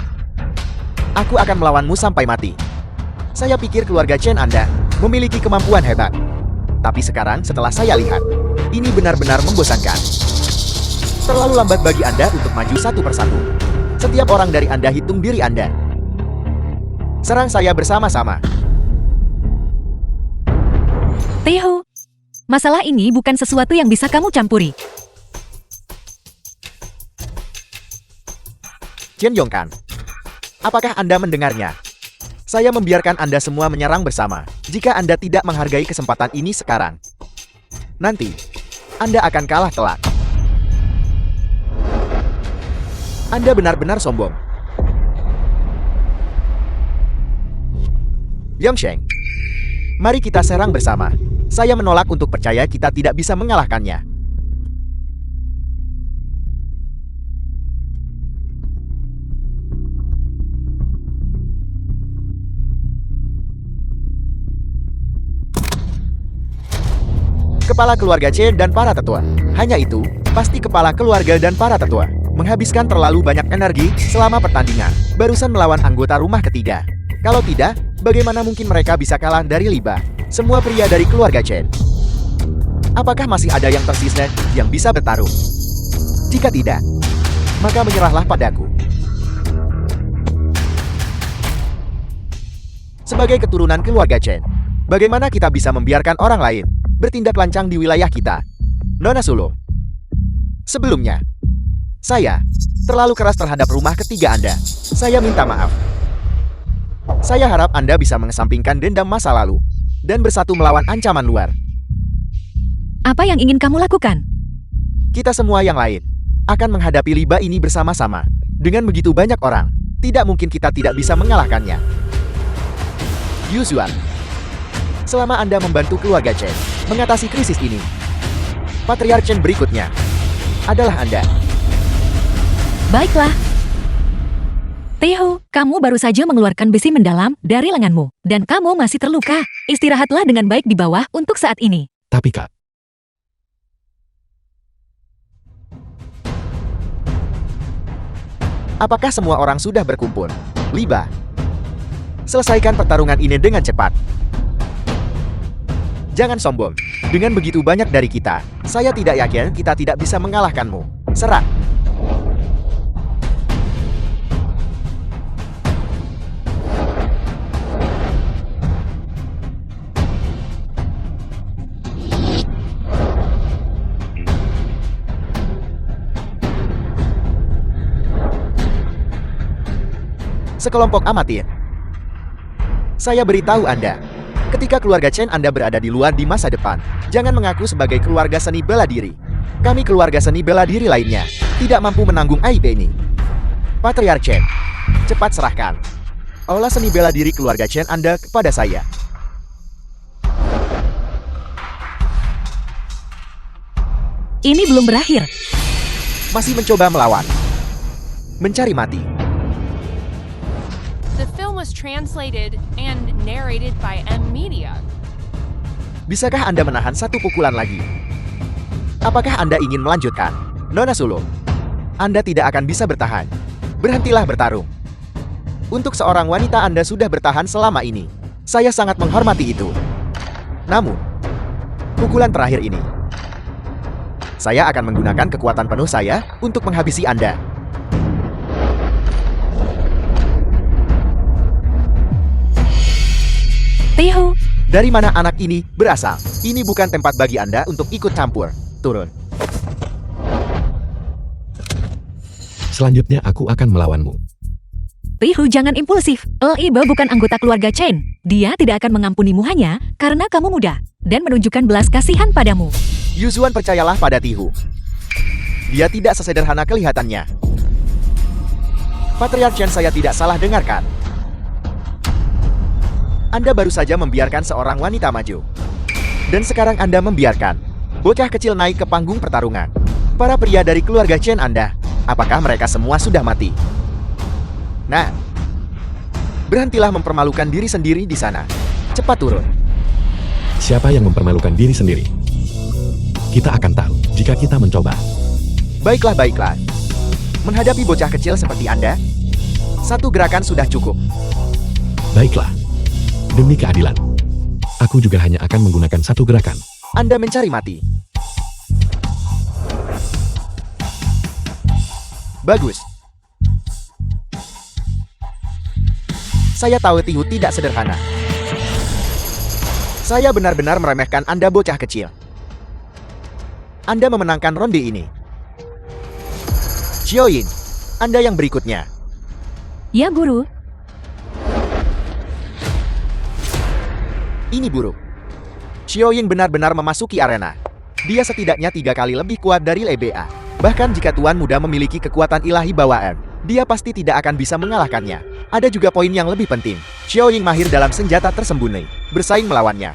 Aku akan melawanmu sampai mati. Saya pikir keluarga Chen Anda memiliki kemampuan hebat. Tapi sekarang setelah saya lihat, ini benar-benar membosankan. Terlalu lambat bagi Anda untuk maju satu persatu. Setiap orang dari Anda hitung diri Anda. Serang saya bersama-sama. Teho, masalah ini bukan sesuatu yang bisa kamu campuri. Chen Yongkan, apakah Anda mendengarnya? Saya membiarkan Anda semua menyerang bersama. Jika Anda tidak menghargai kesempatan ini sekarang, nanti Anda akan kalah telak. Anda benar-benar sombong. Yongsheng, mari kita serang bersama. Saya menolak untuk percaya kita tidak bisa mengalahkannya. Kepala keluarga Chen dan para tetua. Hanya itu, pasti kepala keluarga dan para tetua menghabiskan terlalu banyak energi selama pertandingan, barusan melawan anggota rumah ketiga. Kalau tidak, bagaimana mungkin mereka bisa kalah dari Liba, semua pria dari keluarga Chen? Apakah masih ada yang tersisa yang bisa bertarung? Jika tidak, maka menyerahlah padaku. Sebagai keturunan keluarga Chen, bagaimana kita bisa membiarkan orang lain bertindak lancang di wilayah kita? Nona Sulung, sebelumnya, saya terlalu keras terhadap rumah ketiga Anda. Saya minta maaf. Saya harap Anda bisa mengesampingkan dendam masa lalu dan bersatu melawan ancaman luar. Apa yang ingin kamu lakukan? Kita semua yang lain akan menghadapi Liba ini bersama-sama. Dengan begitu banyak orang, tidak mungkin kita tidak bisa mengalahkannya. Yuzuan, selama Anda membantu keluarga Chen mengatasi krisis ini, Patriarch Chen berikutnya adalah Anda. Baiklah. Teho, kamu baru saja mengeluarkan besi mendalam dari lenganmu, dan kamu masih terluka. Istirahatlah dengan baik di bawah untuk saat ini. Tapi Kak, Apakah semua orang sudah berkumpul? Liba, selesaikan pertarungan ini dengan cepat. Jangan sombong. Dengan begitu banyak dari kita, saya tidak yakin kita tidak bisa mengalahkanmu. Serang. Sekelompok amatir. Saya beritahu Anda, ketika keluarga Chen Anda berada di luar di masa depan, jangan mengaku sebagai keluarga seni bela diri. Kami keluarga seni bela diri lainnya tidak mampu menanggung aib ini. Patriarch Chen, cepat serahkan aula seni bela diri keluarga Chen Anda kepada saya. Ini belum berakhir. Masih mencoba melawan. Mencari mati. The film was translated and narrated by M Media. Bisakah Anda menahan satu pukulan lagi? Apakah Anda ingin melanjutkan? Nona Sulung, Anda tidak akan bisa bertahan. Berhentilah bertarung. Untuk seorang wanita Anda sudah bertahan selama ini. Saya sangat menghormati itu. Namun, pukulan terakhir ini, saya akan menggunakan kekuatan penuh saya untuk menghabisi Anda. Teho, Dari mana anak ini berasal? Ini bukan tempat bagi Anda untuk ikut campur. Turun. selanjutnya aku akan melawanmu. Teho jangan impulsif. Liba bukan anggota keluarga Chen. Dia tidak akan mengampunimu hanya karena kamu muda dan menunjukkan belas kasihan padamu. Yuzuan percayalah pada Tihu. Dia tidak sesederhana kelihatannya. Patriarch Chen saya tidak salah dengarkan. Anda baru saja membiarkan seorang wanita maju. Dan sekarang Anda membiarkan bocah kecil naik ke panggung pertarungan. Para pria dari keluarga Chen Anda, apakah mereka semua sudah mati? Nah, Berhentilah mempermalukan diri sendiri di sana. Cepat turun. Siapa yang mempermalukan diri sendiri? Kita akan tahu jika kita mencoba. Baiklah, baiklah. Menghadapi bocah kecil seperti Anda, satu gerakan sudah cukup. Baiklah. Demi keadilan. Aku juga hanya akan menggunakan satu gerakan. Anda mencari mati. Bagus. Saya tahu Tihu tidak sederhana. Saya benar-benar meremehkan Anda bocah kecil. Anda memenangkan ronde ini. Xiaoyin, Anda yang berikutnya. Ya, Guru. Ini buruk. Xiaoyin benar-benar memasuki arena. Dia setidaknya 3 kali lebih kuat dari LBA. Bahkan jika Tuan Muda memiliki kekuatan ilahi bawaan, dia pasti tidak akan bisa mengalahkannya. Ada juga poin yang lebih penting. Xiaoyin mahir dalam senjata tersembunyi. Bersaing melawannya.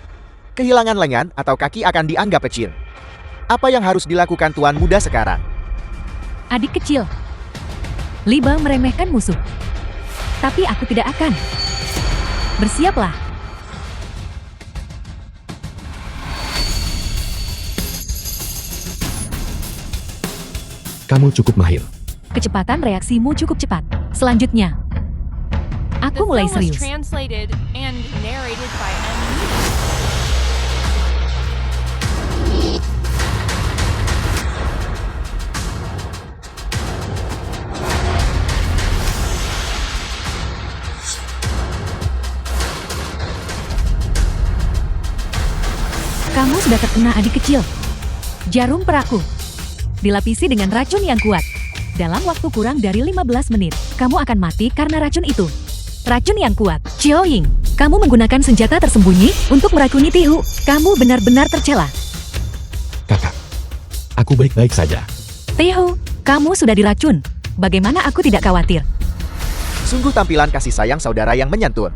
Kehilangan lengan atau kaki akan dianggap kecil. Apa yang harus dilakukan Tuan Muda sekarang? Adik kecil. Liba meremehkan musuh. Tapi aku tidak akan. Bersiaplah. Kamu cukup mahir. Kecepatan reaksimu cukup cepat. Selanjutnya, The aku mulai film was serius. translated and narrated by M. Kamu sudah terkena adik kecil. Jarum peraku. Dilapisi dengan racun yang kuat. Dalam waktu kurang dari 15 menit, kamu akan mati karena racun itu. Racun yang kuat. Xiaoying, kamu menggunakan senjata tersembunyi untuk meracuni Tihu. Kamu benar-benar tercela. Kakak. Aku baik-baik saja. Tihu, kamu sudah diracun. Bagaimana aku tidak khawatir? Sungguh tampilan kasih sayang saudara yang menyantun.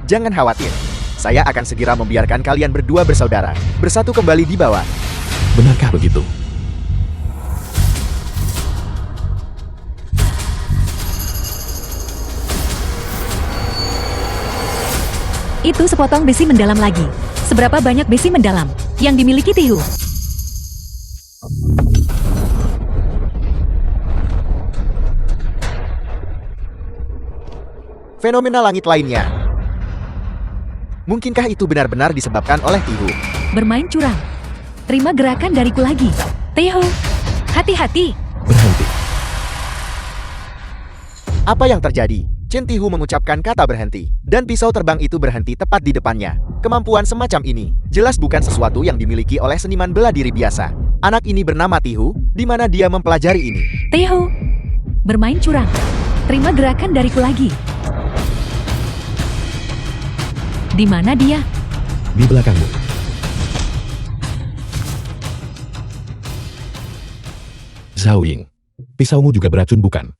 Jangan khawatir. Saya akan segera membiarkan kalian berdua bersaudara, bersatu kembali di bawah. Benarkah begitu? Itu sepotong besi mendalam lagi. Seberapa banyak besi mendalam yang dimiliki Tihu? Fenomena langit lainnya. Mungkinkah itu benar-benar disebabkan oleh Tihu? Bermain curang. Terima gerakan dariku lagi. Tihu, hati-hati. Berhenti. Apa yang terjadi? Chen Tihu mengucapkan kata berhenti, dan pisau terbang itu berhenti tepat di depannya. Kemampuan semacam ini jelas bukan sesuatu yang dimiliki oleh seniman bela diri biasa. Anak ini bernama Tihu, di mana dia mempelajari ini. Tihu, bermain curang. Terima gerakan dariku lagi. Di mana dia? Di belakangmu. Zhao Ying, pisaumu juga beracun bukan?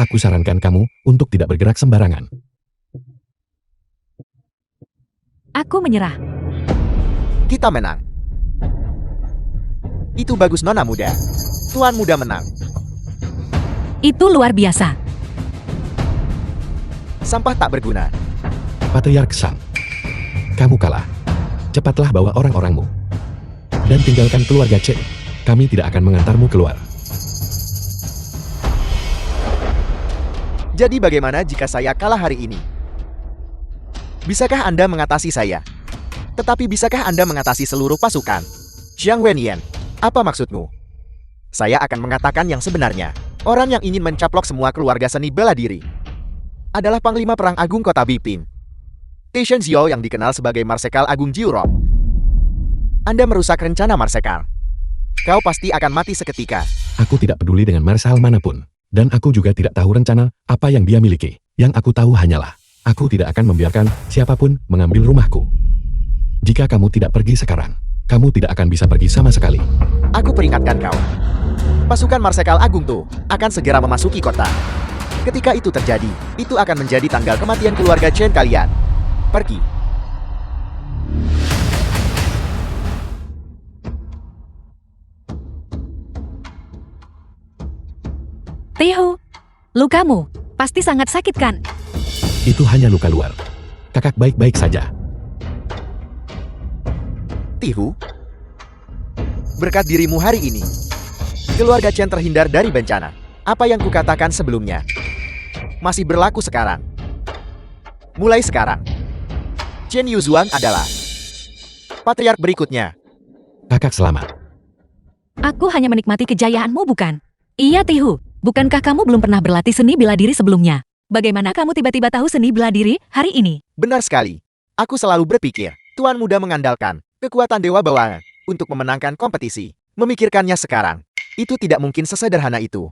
Aku sarankan kamu untuk tidak bergerak sembarangan. Aku menyerah. Kita menang. Itu bagus nona muda. Tuan muda menang. Itu luar biasa. Sampah tak berguna. Patriark Sang, kamu kalah. Cepatlah bawa orang-orangmu. Dan tinggalkan keluarga Chen. Kami tidak akan mengantarmu keluar. Jadi bagaimana jika saya kalah hari ini? Bisakah Anda mengatasi saya? Tetapi bisakah Anda mengatasi seluruh pasukan? Xiang Wenyan, apa maksudmu? Saya akan mengatakan yang sebenarnya. Orang yang ingin mencaplok semua keluarga seni bela diri adalah Panglima Perang Agung Kota Bipin, Taishan Xiao yang dikenal sebagai Marsekal Agung Jiurong. Anda merusak rencana Marsekal. Kau pasti akan mati seketika. Aku tidak peduli dengan marshal manapun. Dan aku juga tidak tahu rencana apa yang dia miliki. Yang aku tahu hanyalah, aku tidak akan membiarkan siapapun mengambil rumahku. Jika kamu tidak pergi sekarang, kamu tidak akan bisa pergi sama sekali. Aku peringatkan kau. Pasukan Marsekal Agung tuh akan segera memasuki kota. Ketika itu terjadi, itu akan menjadi tanggal kematian keluarga Chen kalian. Pergi. Tihu, lukamu. Pasti sangat sakit kan? Itu hanya luka luar. Kakak baik-baik saja. Tihu, berkat dirimu hari ini, keluarga Chen terhindar dari bencana. Apa yang kukatakan sebelumnya masih berlaku sekarang. Mulai sekarang, Chen Yuzuan adalah patriark berikutnya. Kakak selamat. Aku hanya menikmati kejayaanmu bukan? Iya Tihu, bukankah kamu belum pernah berlatih seni bela diri sebelumnya? Bagaimana kamu tiba-tiba tahu seni bela diri hari ini? Benar sekali. Aku selalu berpikir, Tuan Muda mengandalkan kekuatan dewa bawaan untuk memenangkan kompetisi. Memikirkannya sekarang, itu tidak mungkin sesederhana itu.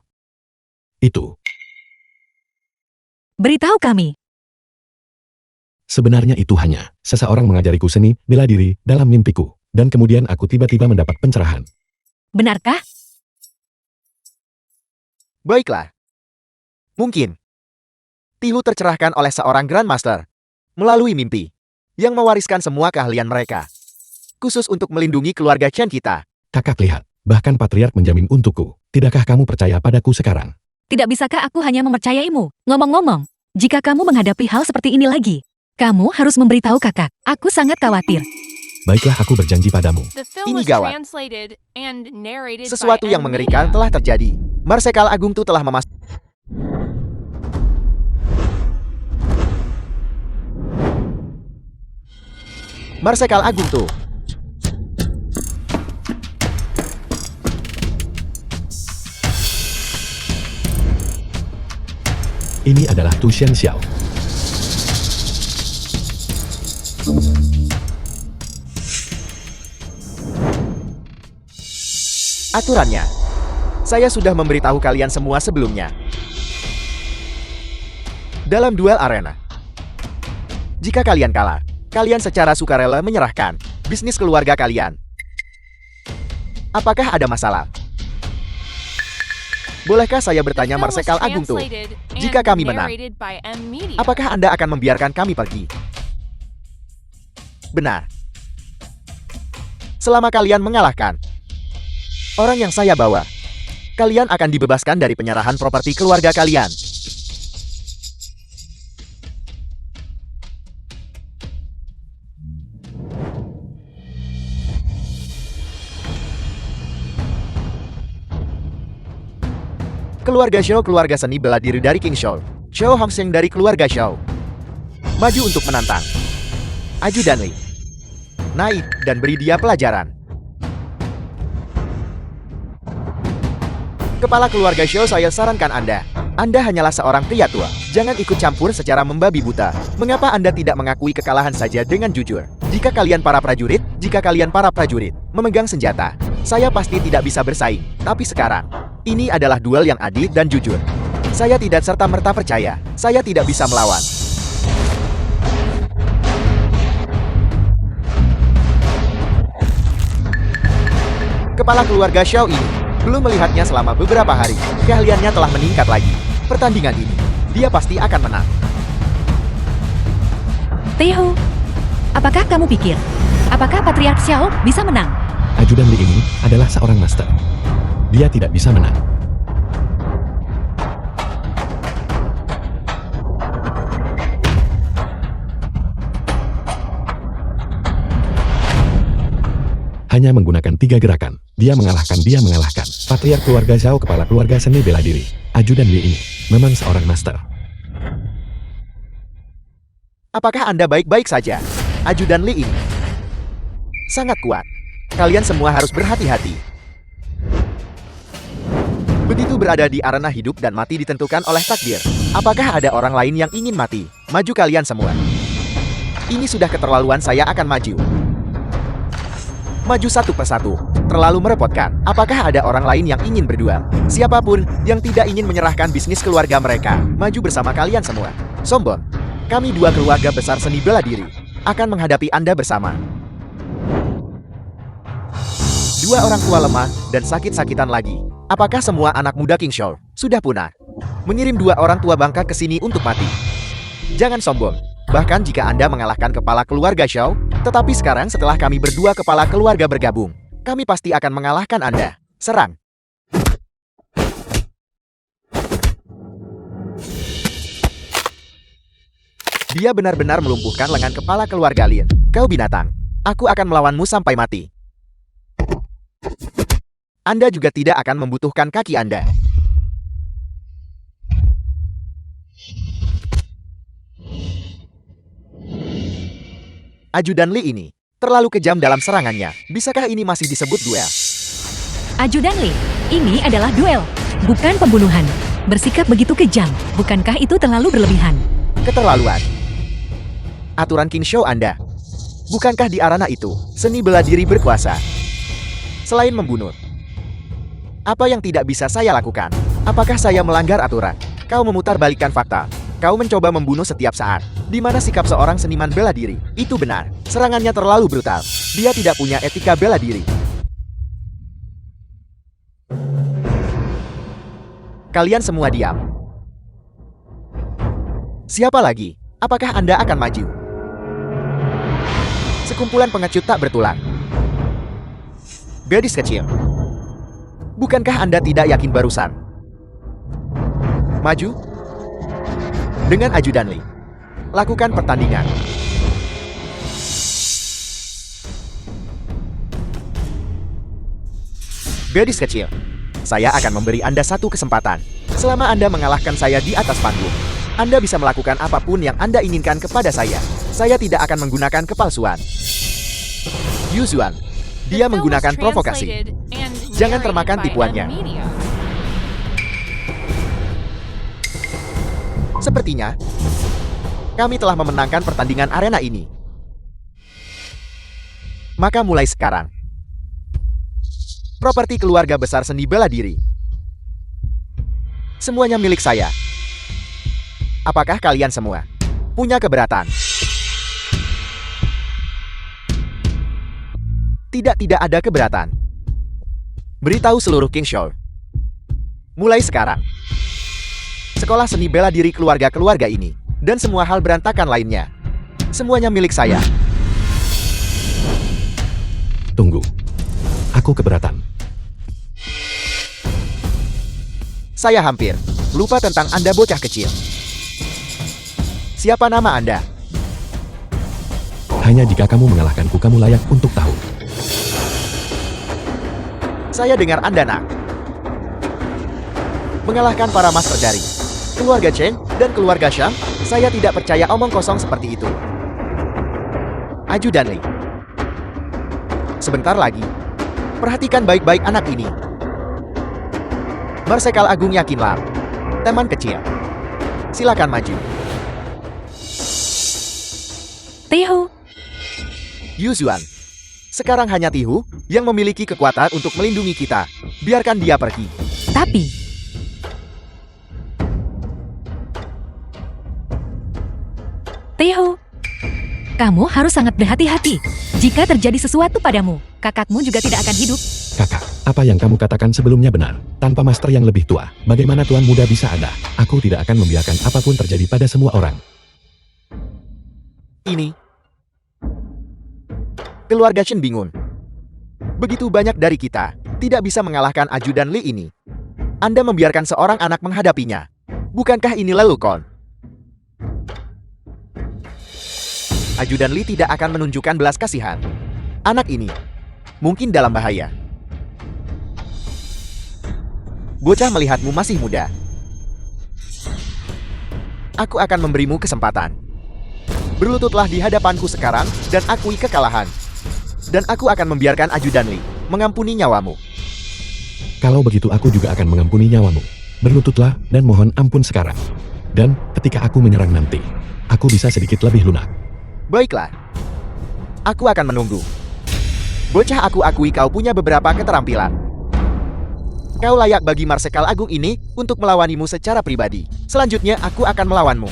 Itu. Beritahu kami. Sebenarnya itu hanya seseorang mengajariku seni bela diri dalam mimpiku. Dan kemudian aku tiba-tiba mendapat pencerahan. Benarkah? Baiklah. Mungkin Tihu tercerahkan oleh seorang Grandmaster melalui mimpi yang mewariskan semua keahlian mereka, khusus untuk melindungi keluarga Chen kita. Kakak lihat, bahkan patriark menjamin untukku. Tidakkah kamu percaya padaku sekarang? Tidak bisakah aku hanya mempercayaimu? Ngomong-ngomong, jika kamu menghadapi hal seperti ini lagi, kamu harus memberitahu kakak. Aku sangat khawatir. Baiklah, aku berjanji padamu. The film Ini was gawat. translated and narrated Sesuatu by yang M. mengerikan Media. telah terjadi. Marsekal Agung Tu telah memas... Marsekal Agung Tu. Ini adalah Tu Shen Xiao. Aturannya. Saya sudah memberitahu kalian semua sebelumnya. Dalam duel arena, jika kalian kalah, kalian secara sukarela menyerahkan bisnis keluarga kalian. Apakah ada masalah? Bolehkah saya The bertanya film was Marsekal Agung Tu? translated and Jika kami menang, narrated by M. Media. apakah Anda akan membiarkan kami pergi? Benar. Selama kalian mengalahkan orang yang saya bawa, kalian akan dibebaskan dari penyerahan properti keluarga kalian. Keluarga Xiao, keluarga seni bela diri dari King Xiao. Xiao Hongsheng dari keluarga Xiao maju untuk menantang Ajudan Li. Naik dan beri dia pelajaran. Kepala keluarga Xiao, saya sarankan Anda. Anda hanyalah seorang pria tua. Jangan ikut campur secara membabi buta. Mengapa Anda tidak mengakui kekalahan saja dengan jujur? Jika kalian para prajurit memegang senjata, saya pasti tidak bisa bersaing. Tapi sekarang, ini adalah duel yang adil dan jujur. Saya tidak serta-merta percaya. Saya tidak bisa melawan. Kepala keluarga Xiao ini belum melihatnya selama beberapa hari. Keahliannya telah meningkat lagi. Pertandingan ini, dia pasti akan menang. Tihu, apakah kamu pikir, apakah Patriark Xiao bisa menang? Ajudan Li ini adalah seorang master. Dia tidak bisa menang. Hanya menggunakan 3 gerakan, dia mengalahkan. Patriark keluarga Xiao, kepala keluarga seni bela diri. Ajudan Li ini memang seorang master. Apakah Anda baik-baik saja? Ajudan Li ini sangat kuat. Kalian semua harus berhati-hati. Begitu berada di arena hidup dan mati ditentukan oleh takdir. Apakah ada orang lain yang ingin mati? Maju kalian semua. Ini sudah keterlaluan, saya akan maju. Maju satu persatu. Terlalu merepotkan. Apakah ada orang lain yang ingin berduel? Siapapun yang tidak ingin menyerahkan bisnis keluarga mereka, maju bersama kalian semua. Sombong. Kami dua keluarga besar seni bela diri akan menghadapi Anda bersama. Dua orang tua lemah dan sakit-sakitan lagi. Apakah semua anak muda King Xiao sudah punah? Mengirim dua orang tua bangka ke sini untuk mati. Jangan sombong. Bahkan jika Anda mengalahkan kepala keluarga Xiao, tetapi sekarang setelah kami berdua kepala keluarga bergabung, kami pasti akan mengalahkan Anda. Serang. Dia benar-benar melumpuhkan lengan kepala keluarga Lin. Kau binatang. Aku akan melawanmu sampai mati. Anda juga tidak akan membutuhkan kaki Anda. Ajudan Li ini terlalu kejam dalam serangannya. Bisakah ini masih disebut duel? Ajudan Li, ini adalah duel, bukan pembunuhan. Bersikap begitu kejam, bukankah itu terlalu berlebihan? Keterlaluan. Aturan King Show Anda. Bukankah di arena itu, seni bela diri berkuasa? Selain membunuh, apa yang tidak bisa saya lakukan? Apakah saya melanggar aturan? Kau memutarbalikkan fakta. Kau mencoba membunuh setiap saat. Di mana sikap seorang seniman bela diri? Itu benar. Serangannya terlalu brutal. Dia tidak punya etika bela diri. Kalian semua diam. Siapa lagi? Apakah Anda akan maju? Sekumpulan pengecut tak bertulang. Gadis kecil. Bukankah Anda tidak yakin barusan? Maju. Dengan ajudan Li. Lakukan pertandingan. Gadis kecil. Saya akan memberi Anda satu kesempatan. Selama Anda mengalahkan saya di atas panggung, Anda bisa melakukan apapun yang Anda inginkan kepada saya. Saya tidak akan menggunakan kepalsuan. Yuzuan. Dia menggunakan provokasi. Jangan termakan tipuannya. Sepertinya, kami telah memenangkan pertandingan arena ini. Maka mulai sekarang, properti keluarga besar seni bela diri, semuanya milik saya. Apakah kalian semua punya keberatan? Tidak ada keberatan. Beritahu seluruh King Show. Mulai sekarang, sekolah seni bela diri keluarga-keluarga ini, dan semua hal berantakan lainnya, semuanya milik saya. Tunggu. Aku keberatan. Saya hampir lupa tentang Anda bocah kecil. Siapa nama Anda? Hanya jika kamu mengalahkanku kamu layak untuk tahu. Saya dengar Anda nak mengalahkan para master dari keluarga Chen dan keluarga Shang. Saya tidak percaya omong kosong seperti itu. Ajudan Li. Sebentar lagi. Perhatikan baik-baik anak ini. Marsekal Agung yakinlah. Teman kecil. Silakan maju. Teho, Yuzuan. Sekarang hanya Tihu yang memiliki kekuatan untuk melindungi kita. Biarkan dia pergi. tapi Teho, kamu harus sangat berhati-hati. Jika terjadi sesuatu padamu, kakakmu juga tidak akan hidup. Kakak, apa yang kamu katakan sebelumnya benar. Tanpa master yang lebih tua, bagaimana tuan muda bisa ada? Aku tidak akan membiarkan apapun terjadi pada semua orang. Ini. Keluarga Chen bingung. Begitu banyak dari kita, tidak bisa mengalahkan ajudan Li ini. Anda membiarkan seorang anak menghadapinya. Bukankah ini lelucon? Ajudan Li tidak akan menunjukkan belas kasihan. Anak ini mungkin dalam bahaya. Bocah melihatmu masih muda. Aku akan memberimu kesempatan. Berlututlah di hadapanku sekarang dan akui kekalahan. Dan aku akan membiarkan ajudan Li mengampuni nyawamu. Kalau begitu aku juga akan mengampuni nyawamu. Berlututlah dan mohon ampun sekarang. Dan ketika aku menyerang nanti, aku bisa sedikit lebih lunak. Baiklah. Aku akan menunggu. Bocah, aku akui kau punya beberapa keterampilan. Kau layak bagi Marsekal Agung ini untuk melawanimu secara pribadi. Selanjutnya aku akan melawanmu.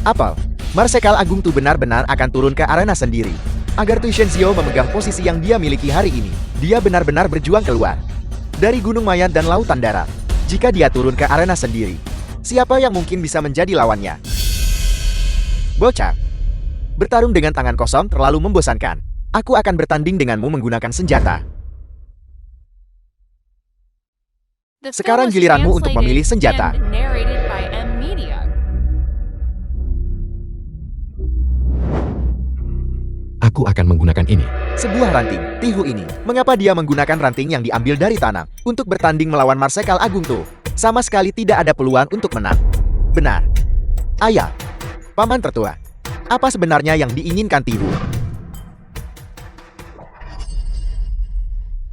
Apel, Marsekal Agung Tu benar-benar akan turun ke arena sendiri. Agar Tu Shenzhou memegang posisi yang dia miliki hari ini. Dia benar-benar berjuang keluar dari Gunung Mayan dan Lautan Darat. Jika dia turun ke arena sendiri, siapa yang mungkin bisa menjadi lawannya? Bocah, bertarung dengan tangan kosong terlalu membosankan. Aku akan bertanding denganmu menggunakan senjata. The Sekarang film was giliranmu untuk translated memilih senjata. and narrated by M Media. Aku akan menggunakan ini. Sebuah ranting, Tihu ini. Mengapa dia menggunakan ranting yang diambil dari tanah untuk bertanding melawan Marsekal Agung Tu? Sama sekali tidak ada peluang untuk menang. Benar. Ayah, paman tertua. Apa sebenarnya yang diinginkan Tihu?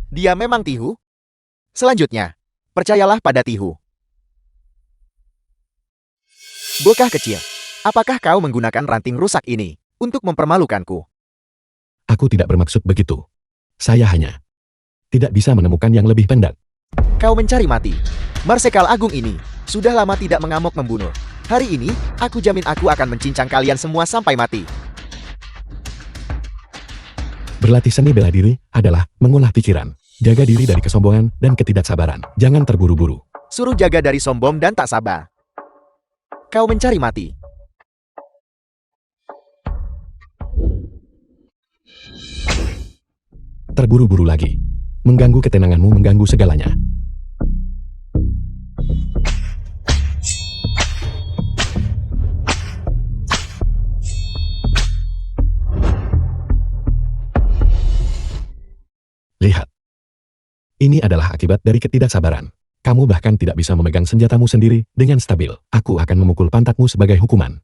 Dia memang Tihu? Selanjutnya, percayalah pada Tihu. Bocah kecil, apakah kau menggunakan ranting rusak ini untuk mempermalukanku? Aku tidak bermaksud begitu. Saya hanya tidak bisa menemukan yang lebih pendek. Kau mencari mati. Marsekal Agung ini sudah lama tidak mengamuk membunuh. Hari ini, aku jamin aku akan mencincang kalian semua sampai mati. Berlatih seni bela diri adalah mengolah pikiran. Jaga diri dari kesombongan dan ketidaksabaran. Jangan terburu-buru. Suruh jaga dari sombong dan tak sabar. Kau mencari mati. Terburu-buru lagi. Mengganggu ketenanganmu, mengganggu segalanya. Lihat. Ini adalah akibat dari ketidaksabaran. Kamu bahkan tidak bisa memegang senjatamu sendiri dengan stabil. Aku akan memukul pantatmu sebagai hukuman.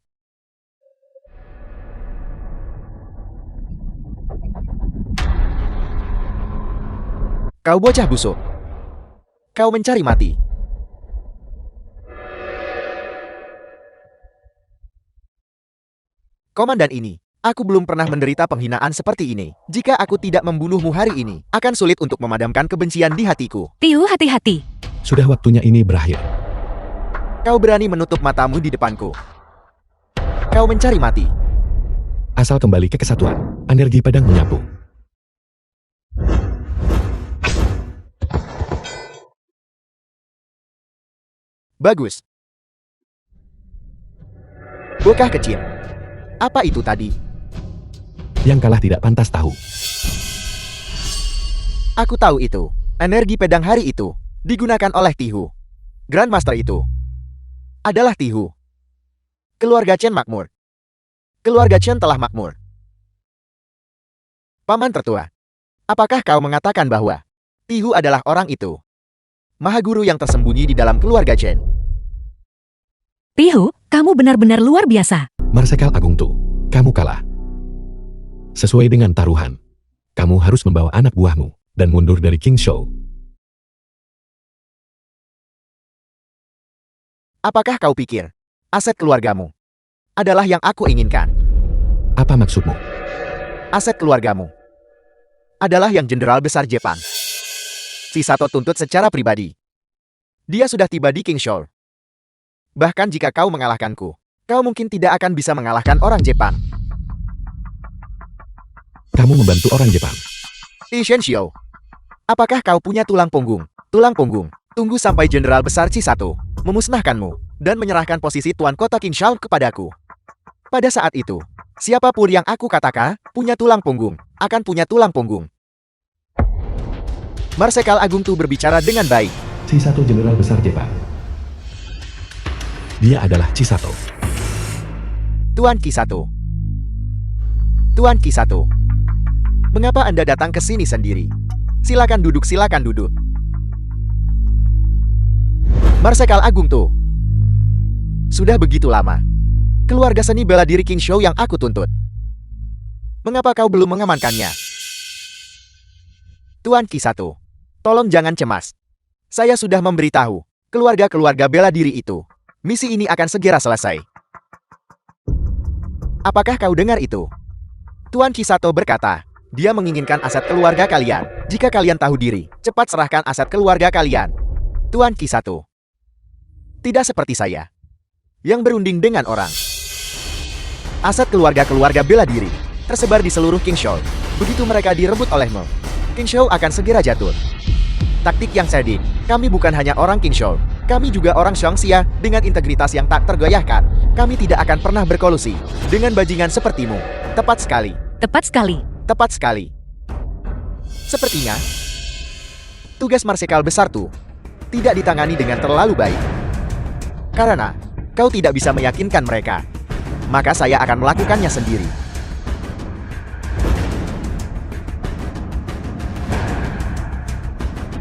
Kau bocah busuk. Kau mencari mati. Komandan ini, aku belum pernah menderita penghinaan seperti ini. Jika aku tidak membunuhmu hari ini, akan sulit untuk memadamkan kebencian di hatiku. Tihu, hati-hati. Sudah waktunya ini berakhir. Kau berani menutup matamu di depanku. Kau mencari mati. Asal kembali ke kesatuan. Energi pedang menyapu. Bagus. Bocah kecil. Apa itu tadi? Yang kalah tidak pantas tahu. Aku tahu itu. Energi pedang hari itu digunakan oleh Tihu. Grandmaster itu adalah Tihu. Keluarga Chen makmur. Keluarga Chen telah makmur. Paman tertua, apakah kau mengatakan bahwa Tihu adalah orang itu? Mahaguru yang tersembunyi di dalam keluarga Chen. Tihu, kamu benar-benar luar biasa. Marsekal Agung Tu, kamu kalah. Sesuai dengan taruhan, kamu harus membawa anak buahmu dan mundur dari King Show. Apakah kau pikir aset keluargamu adalah yang aku inginkan? Apa maksudmu? Aset keluargamu adalah yang Jenderal Besar Jepang Chisato tuntut secara pribadi. Dia sudah tiba di King Show. Bahkan jika kau mengalahkanku, kau mungkin tidak akan bisa mengalahkan orang Jepang. Kamu membantu orang Jepang. Ishenshio, apakah kau punya tulang punggung? Tulang punggung. Tunggu sampai Jenderal Besar Chisato memusnahkanmu dan menyerahkan posisi Tuan Kota King Show kepadaku. Pada saat itu, siapapun yang aku katakan punya tulang punggung, akan punya tulang punggung. Marsekal Agung Tu berbicara dengan baik. Chisato Jenderal Besar Jepang. Dia adalah Chisato. Tuan Chisato. Tuan Chisato. Mengapa Anda datang ke sini sendiri? Silakan duduk, silakan duduk. Marsekal Agung Tu. Sudah begitu lama. Keluarga seni bela diri King Show yang aku tuntut. Mengapa kau belum mengamankannya? Tuan Chisato, tolong jangan cemas. Saya sudah memberitahu keluarga-keluarga bela diri itu. Misi ini akan segera selesai. Apakah kau dengar itu? Tuan Chisato berkata, dia menginginkan aset keluarga kalian. Jika kalian tahu diri, cepat serahkan aset keluarga kalian. Tuan Chisato. Tidak seperti saya, yang berunding dengan orang. Aset keluarga-keluarga bela diri tersebar di seluruh King Show. Begitu mereka direbut olehmu, King Show akan segera jatuh. Taktik yang cerdik. Kami bukan hanya orang King Show. Kami juga orang Xiongxia dengan integritas yang tak tergoyahkan. Kami tidak akan pernah berkolusi dengan bajingan sepertimu. Tepat sekali. Tepat sekali. Tepat sekali. Sepertinya tugas Marsekal Besar Tu tidak ditangani dengan terlalu baik. Karena kau tidak bisa meyakinkan mereka, maka saya akan melakukannya sendiri.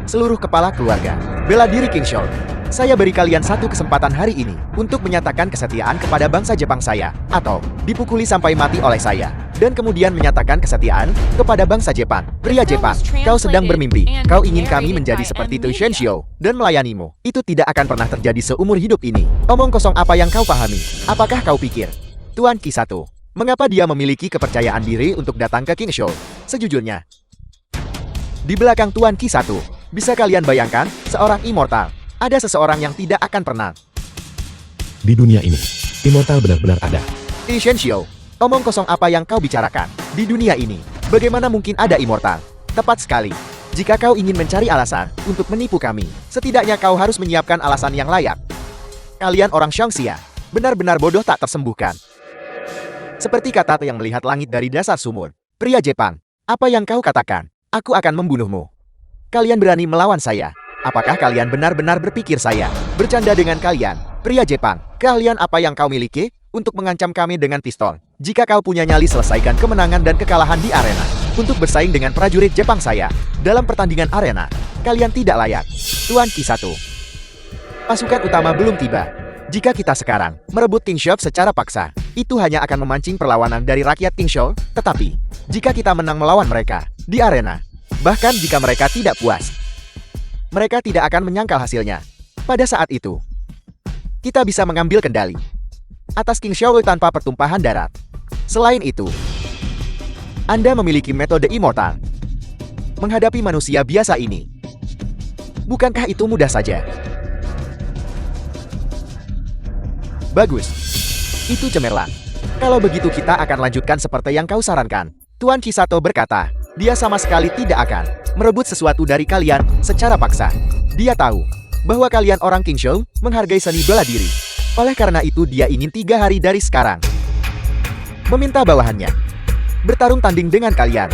Seluruh kepala keluarga, bela diri King Shaw. Saya beri kalian satu kesempatan hari ini untuk menyatakan kesetiaan kepada bangsa Jepang saya, atau dipukuli sampai mati oleh saya, dan kemudian menyatakan kesetiaan kepada bangsa Jepang. Pria Jepang, kau sedang bermimpi. Kau ingin kami menjadi seperti Tu Shenxiu dan melayanimu. Itu tidak akan pernah terjadi seumur hidup ini. Omong kosong apa yang kau pahami? Apakah kau pikir Tuan Kisatu, mengapa dia memiliki kepercayaan diri untuk datang ke King Shaw? Sejujurnya, di belakang Tuan Kisatu, bisa kalian bayangkan seorang immortal. Ada seseorang yang tidak akan pernah. Di dunia ini, immortal benar-benar ada. Li Shenxiu, omong kosong apa yang kau bicarakan? Di dunia ini, bagaimana mungkin ada immortal? Tepat sekali. Jika kau ingin mencari alasan untuk menipu kami, setidaknya kau harus menyiapkan alasan yang layak. Kalian orang Xiangxia, benar-benar bodoh tak tersembuhkan. Seperti kata yang melihat langit dari dasar sumur. Pria Jepang, apa yang kau katakan? Aku akan membunuhmu. Kalian berani melawan saya. Apakah kalian benar-benar berpikir saya bercanda dengan kalian? Pria Jepang, keahlian apa yang kau miliki untuk mengancam kami dengan pistol? Jika kau punya nyali, selesaikan kemenangan dan kekalahan di arena. Untuk bersaing dengan prajurit Jepang saya dalam pertandingan arena, kalian tidak layak. Tuan Kisatu, pasukan utama belum tiba. Jika kita sekarang merebut King Shaw secara paksa, itu hanya akan memancing perlawanan dari rakyat King Shaw. Tetapi, jika kita menang melawan mereka di arena, bahkan jika mereka tidak puas, mereka tidak akan menyangkal hasilnya. Pada saat itu, kita bisa mengambil kendali atas King Shaw tanpa pertumpahan darah. Selain itu, Anda memiliki metode immortal menghadapi manusia biasa ini. Bukankah itu mudah saja? Bagus. Itu cemerlang. Kalau begitu kita akan lanjutkan seperti yang kau sarankan. Tuan Kisato berkata, dia sama sekali tidak akan merebut sesuatu dari kalian secara paksa. Dia tahu bahwa kalian orang King Shaw menghargai seni bela diri. Oleh karena itu dia ingin 3 hari dari sekarang meminta bawahannya bertarung tanding dengan kalian.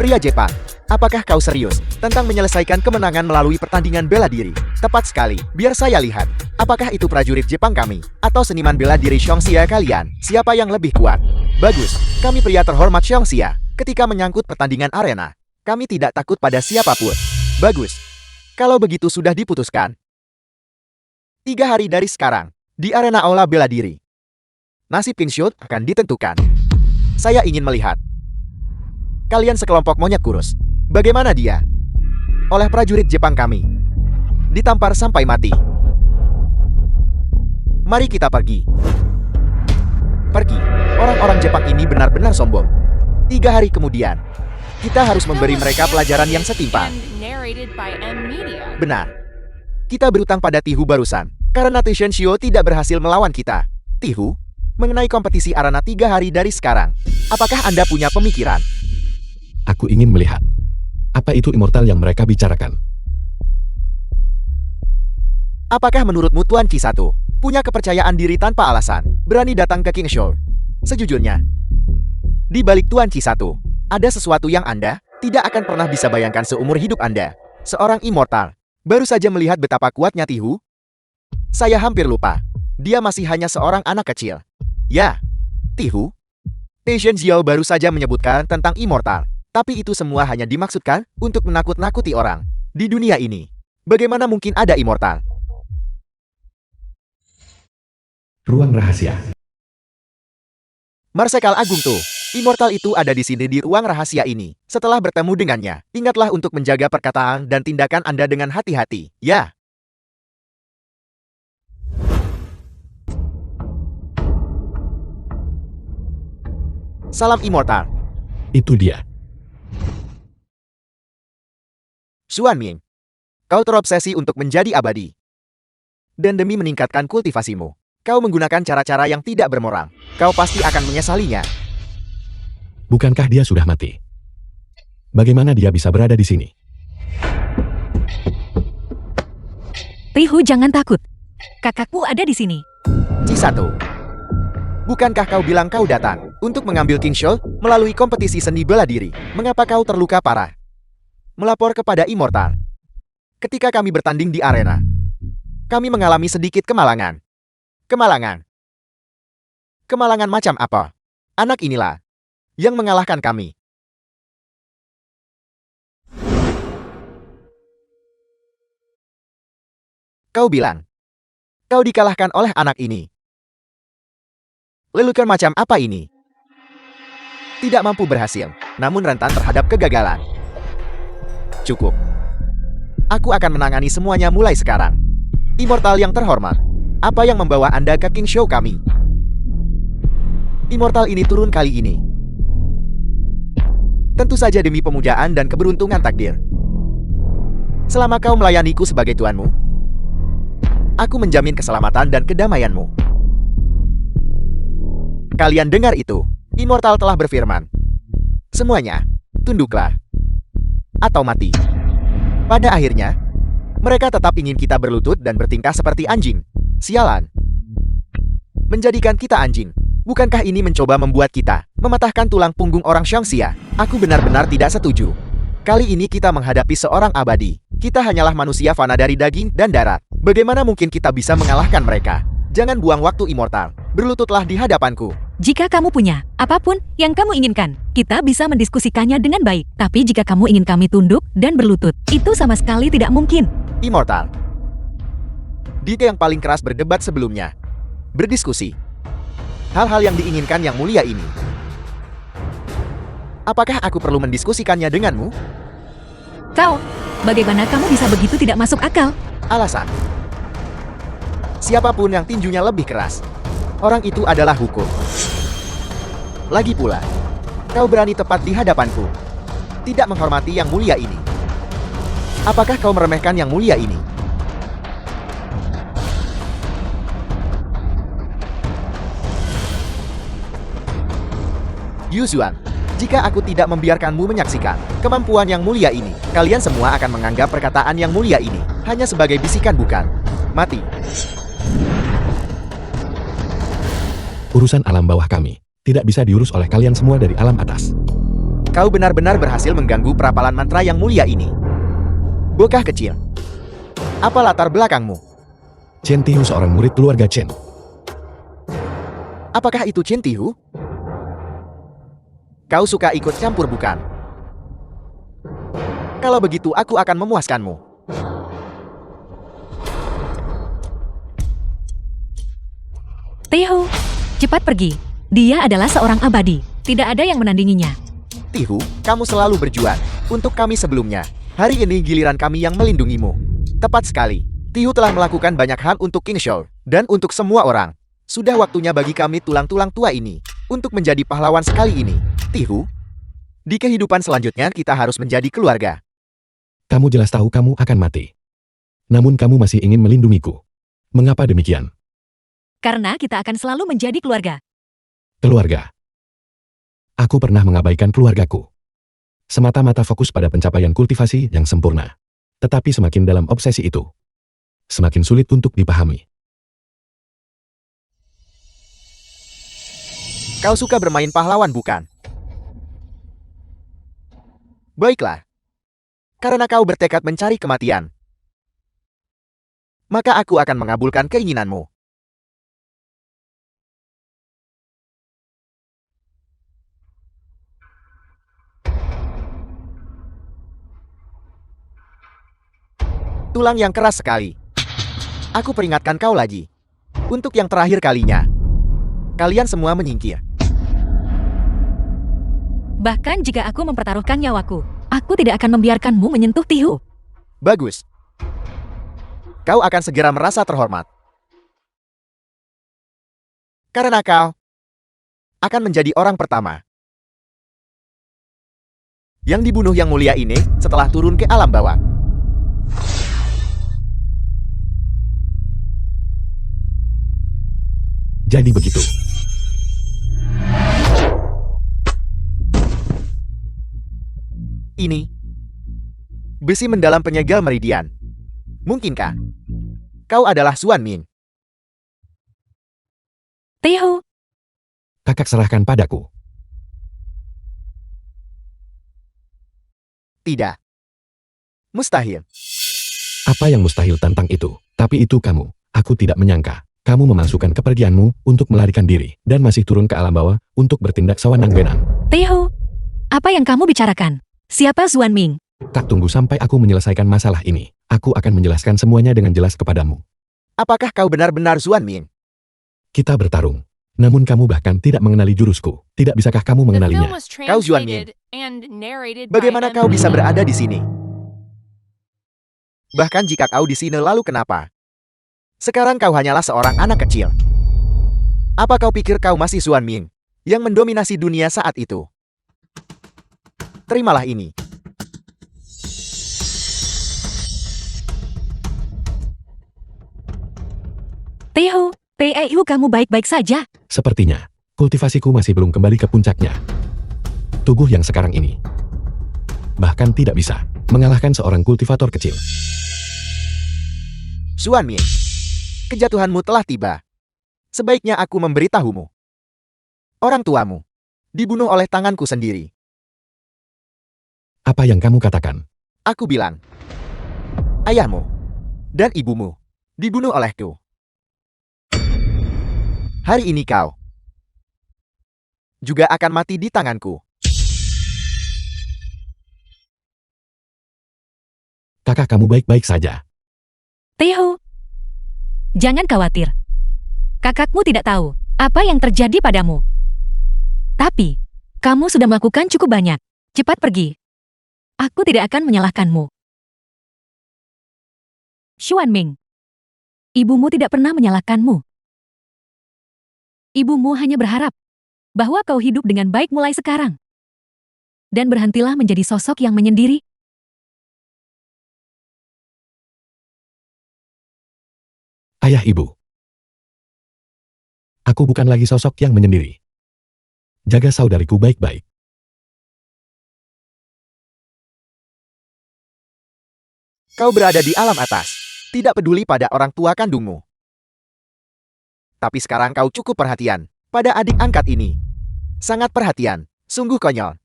Pria Jepang, apakah kau serius tentang menyelesaikan kemenangan melalui pertandingan bela diri? Tepat sekali. Biar saya lihat, apakah itu prajurit Jepang kami atau seniman bela diri Xiangxia kalian? Siapa yang lebih kuat? Bagus. Kami pria terhormat Xiangxia. Ketika menyangkut pertandingan arena, kami tidak takut pada siapapun. Bagus. Kalau begitu sudah diputuskan. 3 hari dari sekarang, di arena aula bela diri, nasib King Shaw akan ditentukan. Saya ingin melihat kalian sekelompok monyet kurus. Bagaimana dia? Oleh prajurit Jepang kami ditampar sampai mati. Mari kita pergi. Pergi. Orang-orang Jepang ini benar-benar sombong. 3 hari kemudian, kita harus memberi mereka pelajaran yang setimpal. Benar. Kita berutang pada Tihu barusan, karena Tu Shenxiu tidak berhasil melawan kita. Tihu, mengenai kompetisi arena 3 hari dari sekarang, apakah Anda punya pemikiran? Aku ingin melihat apa itu immortal yang mereka bicarakan. Apakah menurutmu Tuan Kisatu punya kepercayaan diri tanpa alasan, berani datang ke King Shaw? Sejujurnya, di balik Tuan Kisatu, ada sesuatu yang Anda tidak akan pernah bisa bayangkan seumur hidup Anda. Seorang immortal. Baru saja melihat betapa kuatnya Tihu, saya hampir lupa. Dia masih hanya seorang anak kecil. Ya, Tihu. Teishen Xiao baru saja menyebutkan tentang immortal. Tapi itu semua hanya dimaksudkan untuk menakut-nakuti orang. Di dunia ini, bagaimana mungkin ada immortal? Ruang rahasia. Marsekal Agung tuh. Immortal itu ada di sini di ruang rahasia ini. Setelah bertemu dengannya, ingatlah untuk menjaga perkataan dan tindakan Anda dengan hati-hati. Ya. Salam immortal. Itu dia. Xuan Ming, kau terobsesi untuk menjadi abadi. Dan demi meningkatkan kultivasimu, kau menggunakan cara-cara yang tidak bermoral. Kau pasti akan menyesalinya. Bukankah dia sudah mati? Bagaimana dia bisa berada di sini? Tihu, jangan takut. Kakakku ada di sini. Chisato, bukankah kau bilang kau datang untuk mengambil King Shaw melalui kompetisi seni bela diri? Mengapa kau terluka parah? Melapor kepada immortal. Ketika kami bertanding di arena, kami mengalami sedikit kemalangan. Kemalangan? Kemalangan macam apa? Anak inilah yang mengalahkan kami. Kau bilang, kau dikalahkan oleh anak ini. Lelucon macam apa ini? Tidak mampu berhasil, namun rentan terhadap kegagalan. Cukup. Aku akan menangani semuanya mulai sekarang. Immortal yang terhormat, apa yang membawa Anda ke King Show kami? Immortal ini turun kali ini. Tentu saja demi pemujaan dan keberuntungan takdir. Selama kau melayaniku sebagai tuanmu, aku menjamin keselamatan dan kedamaianmu. Kalian dengar itu? Immortal telah berfirman. Semuanya, tunduklah. Atau mati. Pada akhirnya, mereka tetap ingin kita berlutut dan bertingkah seperti anjing. Sialan. Menjadikan kita anjing. Bukankah ini mencoba membuat kita mematahkan tulang punggung orang Xiangxia? Aku benar-benar tidak setuju. Kali ini kita menghadapi seorang abadi. Kita hanyalah manusia fana dari daging dan darat. Bagaimana mungkin kita bisa mengalahkan mereka? Jangan buang waktu, Immortal. Berlututlah di hadapanku. Jika kamu punya apapun yang kamu inginkan, kita bisa mendiskusikannya dengan baik. Tapi jika kamu ingin kami tunduk dan berlutut, itu sama sekali tidak mungkin. Immortal. Dia yang paling keras berdebat sebelumnya. Berdiskusi. Hal-hal yang diinginkan yang mulia ini. Apakah aku perlu mendiskusikannya denganmu? Kau, bagaimana kamu bisa begitu tidak masuk akal? Alasan. Siapapun yang tinjunya lebih keras, orang itu adalah hukum. Lagi pula, kau berani tepat di hadapanku. Tidak menghormati yang mulia ini. Apakah kau meremehkan yang mulia ini? Yuzuan, jika aku tidak membiarkanmu menyaksikan kemampuan yang mulia ini, kalian semua akan menganggap perkataan yang mulia ini hanya sebagai bisikan, bukan? Mati. Urusan alam bawah kami tidak bisa diurus oleh kalian semua dari alam atas. Kau benar-benar berhasil mengganggu perapalan mantra yang mulia ini. Bocah kecil. Apa latar belakangmu? Chen Tihu seorang murid keluarga Chen. Apakah itu Chen Tihu? Kau suka ikut campur, bukan? Kalau begitu aku akan memuaskanmu. Tihu, cepat pergi. Dia adalah seorang abadi. Tidak ada yang menandinginya. Tihu, kamu selalu berjuang untuk kami sebelumnya. Hari ini giliran kami yang melindungimu. Tepat sekali. Tihu telah melakukan banyak hal untuk King Show dan untuk semua orang. Sudah waktunya bagi kami tulang-tulang tua ini untuk menjadi pahlawan sekali ini. Tihu, di kehidupan selanjutnya kita harus menjadi keluarga. Kamu jelas tahu kamu akan mati. Namun kamu masih ingin melindungiku. Mengapa demikian? Karena kita akan selalu menjadi keluarga. Keluarga. Aku pernah mengabaikan keluargaku. Semata-mata fokus pada pencapaian kultivasi yang sempurna. Tetapi semakin dalam obsesi itu, semakin sulit untuk dipahami. Kau suka bermain pahlawan, bukan? Baiklah. Karena kau bertekad mencari kematian, maka aku akan mengabulkan keinginanmu. Tulang yang keras sekali. Aku peringatkan kau lagi. Untuk yang terakhir kalinya. Kalian semua menyingkir. Bahkan jika aku mempertaruhkan nyawaku, aku tidak akan membiarkanmu menyentuh Tihu. Bagus. Kau akan segera merasa terhormat. Karena kau akan menjadi orang pertama yang dibunuh yang mulia ini setelah turun ke alam bawah. Jadi begitu. Ini besi mendalam penyegel meridian. Mungkinkah kau adalah Xuan Ming? Tihu, Kakak serahkan padaku. Tidak. Mustahil. Apa yang mustahil tentang itu? Tapi itu kamu. Aku tidak menyangka. Kamu memasukkan kepergianmu untuk melarikan diri dan masih turun ke alam bawah untuk bertindak sewenang-wenang. Teo, apa yang kamu bicarakan? Siapa Zuan Ming? Tak tunggu sampai aku menyelesaikan masalah ini. Aku akan menjelaskan semuanya dengan jelas kepadamu. Apakah kau benar-benar Zuan Ming? Kita bertarung. Namun kamu bahkan tidak mengenali jurusku. Tidak bisakah kamu The film mengenalinya? was Kau Zuan Ming. translated and narrated by Bagaimana kau bisa MBC. berada di sini? Bahkan jika kau di sini lalu kenapa? Sekarang kau hanyalah seorang anak kecil. Apa kau pikir kau masih Zuan Ming yang mendominasi dunia saat itu? Terimalah ini. Teo, kamu baik-baik saja? Sepertinya, kultivasiku masih belum kembali ke puncaknya. Tubuh yang sekarang ini bahkan tidak bisa mengalahkan seorang kultivator kecil. Zuan Ming, kejatuhanmu telah tiba. Sebaiknya aku memberitahumu. Orang tuamu dibunuh oleh tanganku sendiri. Apa yang kamu katakan? Aku bilang, ayahmu dan ibumu dibunuh olehku. Hari ini kau juga akan mati di tanganku. Kakak kamu baik-baik saja. Teo, jangan khawatir. Kakakmu tidak tahu apa yang terjadi padamu. Tapi, kamu sudah melakukan cukup banyak. Cepat pergi. Aku tidak akan menyalahkanmu. Xuan Ming, ibumu tidak pernah menyalahkanmu. Ibumu hanya berharap bahwa kau hidup dengan baik mulai sekarang. Dan berhentilah menjadi sosok yang menyendiri. Ayah ibu. Aku bukan lagi sosok yang menyendiri. Jaga saudariku baik-baik. Kau berada di alam atas, tidak peduli pada orang tua kandungmu. Tapi sekarang kau cukup perhatian pada adik angkat ini. Sangat perhatian, sungguh konyol.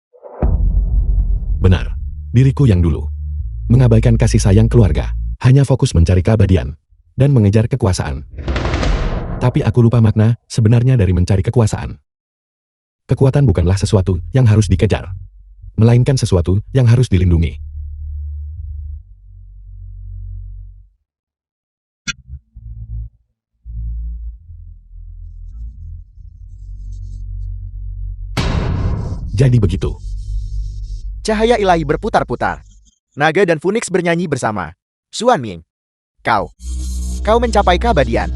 Benar. Diriku yang dulu mengabaikan kasih sayang keluarga, hanya fokus mencari keabadian dan mengejar kekuasaan. Tapi aku lupa makna sebenarnya dari mencari kekuasaan. Kekuatan bukanlah sesuatu yang harus dikejar, melainkan sesuatu yang harus dilindungi. Jadi begitu. Cahaya ilahi berputar-putar. Naga dan Phoenix bernyanyi bersama. Zuan Ming, kau mencapai keabadian.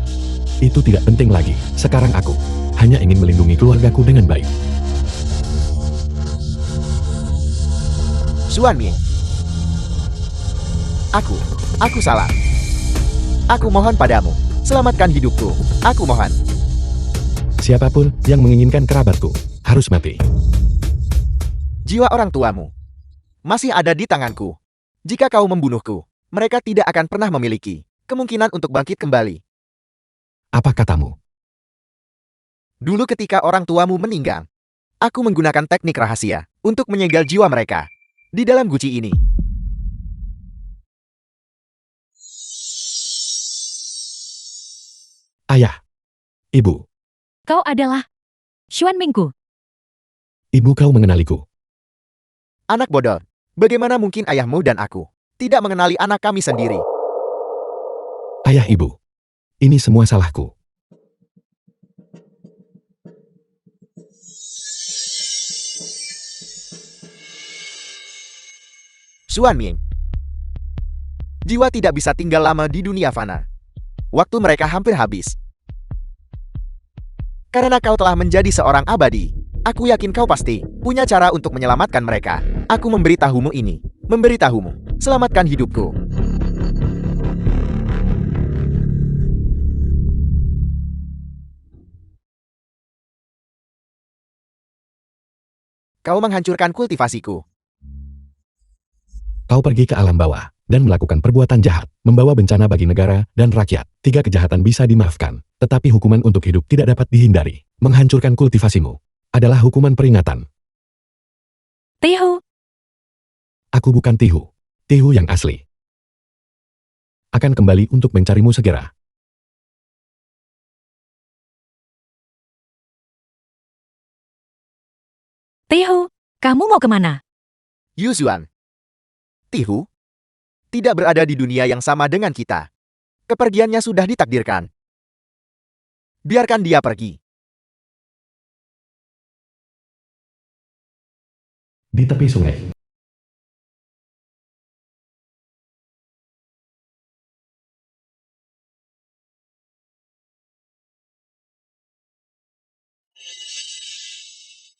Itu tidak penting lagi. Sekarang aku hanya ingin melindungi keluargaku dengan baik. Zuan Ming, aku salah. Aku mohon padamu, selamatkan hidupku. Aku mohon. Siapapun yang menginginkan kerabatku harus mati. Jiwa orang tuamu masih ada di tanganku. Jika kau membunuhku, mereka tidak akan pernah memiliki kemungkinan untuk bangkit kembali. Apa katamu? Dulu ketika orang tuamu meninggal, aku menggunakan teknik rahasia untuk menyegel jiwa mereka di dalam guci ini. Ayah. Ibu. Kau adalah Xuan Mingku. Ibu kau mengenaliku. Anak bodoh, bagaimana mungkin ayahmu dan aku tidak mengenali anak kami sendiri? Ayah ibu. Ini semua salahku. Zuan Ming, jiwa tidak bisa tinggal lama di dunia fana. Waktu mereka hampir habis. Karena kau telah menjadi seorang abadi, aku yakin kau pasti punya cara untuk menyelamatkan mereka. Aku memberitahumu ini. Memberitahumu. Selamatkan hidupku. Kau menghancurkan kultivasiku. Kau pergi ke alam bawah dan melakukan perbuatan jahat, membawa bencana bagi negara dan rakyat. 3 kejahatan bisa dimaafkan, tetapi hukuman untuk hidup tidak dapat dihindari. Menghancurkan kultivasimu adalah hukuman peringatan. Teo, Aku bukan Tihu. Tihu yang asli. akan kembali untuk mencarimu segera. Teho, kamu mau kemana? Yuzuan. Tihu. Tidak berada di dunia yang sama dengan kita. Kepergiannya sudah ditakdirkan. Biarkan dia pergi. Di tepi sungai.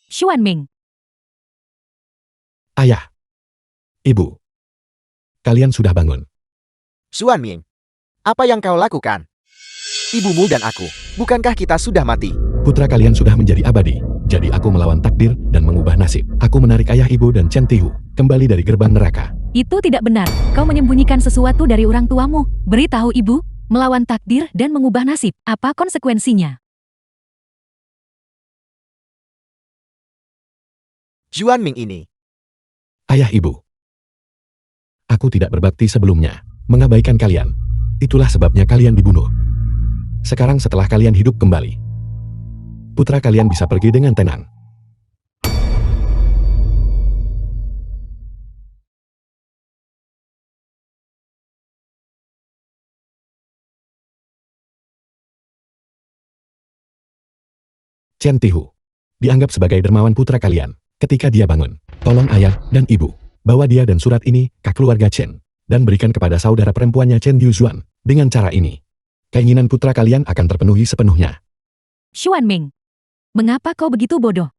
Xuanming, Ayah. Ibu. Kalian sudah bangun. Xuan Ming, apa yang kau lakukan? Ibumu dan aku, bukankah kita sudah mati? Putra kalian sudah menjadi abadi. Jadi aku melawan takdir dan mengubah nasib. Aku menarik ayah ibu dan Chen Tihu kembali dari gerbang neraka. itu tidak benar. Kau menyembunyikan sesuatu dari orang tuamu. Beritahu ibu, melawan takdir dan mengubah nasib. Apa konsekuensinya? Xuan Ming ini. Ayah ibu. Aku tidak berbakti sebelumnya, mengabaikan kalian. Itulah sebabnya kalian dibunuh. Sekarang setelah kalian hidup kembali, putra kalian bisa pergi dengan tenang. Chen Tihu dianggap sebagai dermawan putra kalian. Ketika dia bangun, tolong ayah dan ibu, bawa dia dan surat ini ke keluarga Chen, dan berikan kepada saudara perempuannya Chen Yuzuan. Dengan cara ini, keinginan putra kalian akan terpenuhi sepenuhnya. Xuanming, mengapa kau begitu bodoh?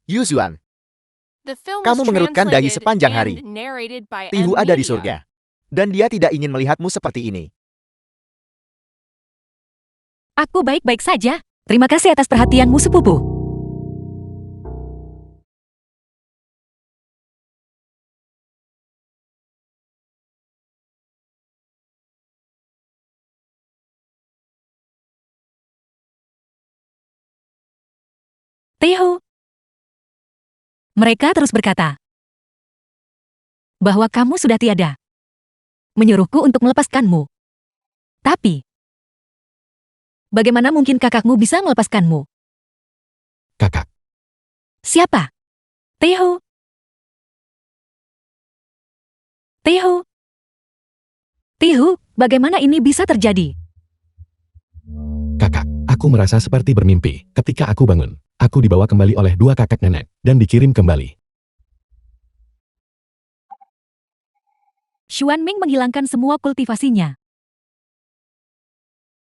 Yuzuan, The film kamu was mengerutkan dahi translated sepanjang hari. and narrated by Tihu M ada di Media. surga. Dan dia tidak ingin melihatmu seperti ini. Aku baik-baik saja. Terima kasih atas perhatianmu, sepupu. Teho. Mereka terus berkata bahwa kamu sudah tiada. Menyuruhku untuk melepaskanmu. Tapi, bagaimana mungkin kakakmu bisa melepaskanmu? Kakak, Siapa? Teho. Teho. Teho, bagaimana ini bisa terjadi? kakak, aku merasa seperti bermimpi. Ketika aku bangun, aku dibawa kembali oleh dua kakak nenek, dan dikirim kembali. Xuanming menghilangkan semua kultivasinya.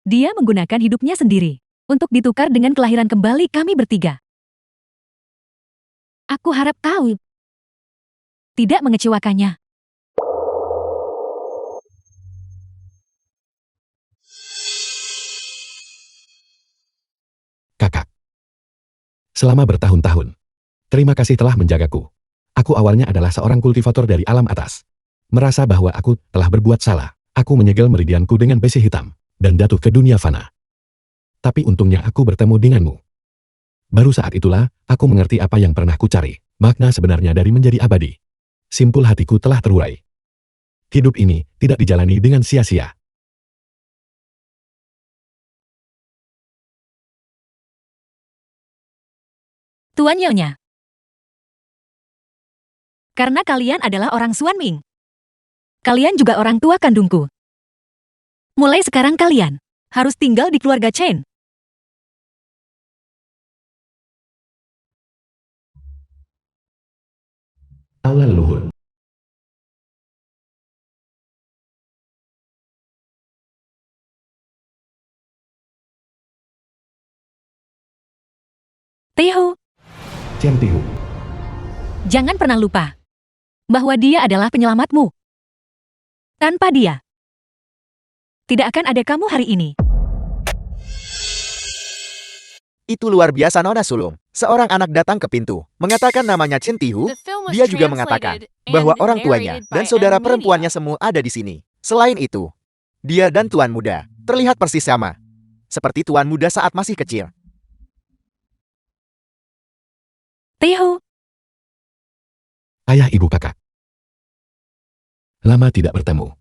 Dia menggunakan hidupnya sendiri untuk ditukar dengan kelahiran kembali kami bertiga. Aku harap tahu tidak mengecewakannya. Kakak, selama bertahun-tahun, terima kasih telah menjagaku. Aku awalnya adalah seorang kultivator dari alam atas. Merasa bahwa aku telah berbuat salah. Aku menyegel meridianku dengan besi hitam, dan jatuh ke dunia fana. Tapi untungnya aku bertemu denganmu. Baru saat itulah, aku mengerti apa yang pernah kucari, makna sebenarnya dari menjadi abadi. Simpul hatiku telah terurai. Hidup ini tidak dijalani dengan sia-sia. Tuan Nyonya. Karena kalian adalah orang Xuanming. Kalian juga orang tua kandungku. Mulai sekarang kalian harus tinggal di keluarga Chen. Aula leluhur. Teho, Chen Tihu. jangan pernah lupa bahwa dia adalah penyelamatmu. Tanpa dia, tidak akan ada kamu hari ini. Itu luar biasa, Nona Sulung. Seorang anak datang ke pintu, mengatakan namanya Chen Tihu. The film was Dia juga mengatakan translated bahwa and orang tuanya narrated dan by saudara M perempuannya Media. semua ada di sini. Selain itu, dia dan tuan muda terlihat persis sama. seperti tuan muda saat masih kecil. Teho, Ayah, ibu, kakak. Lama tidak bertemu.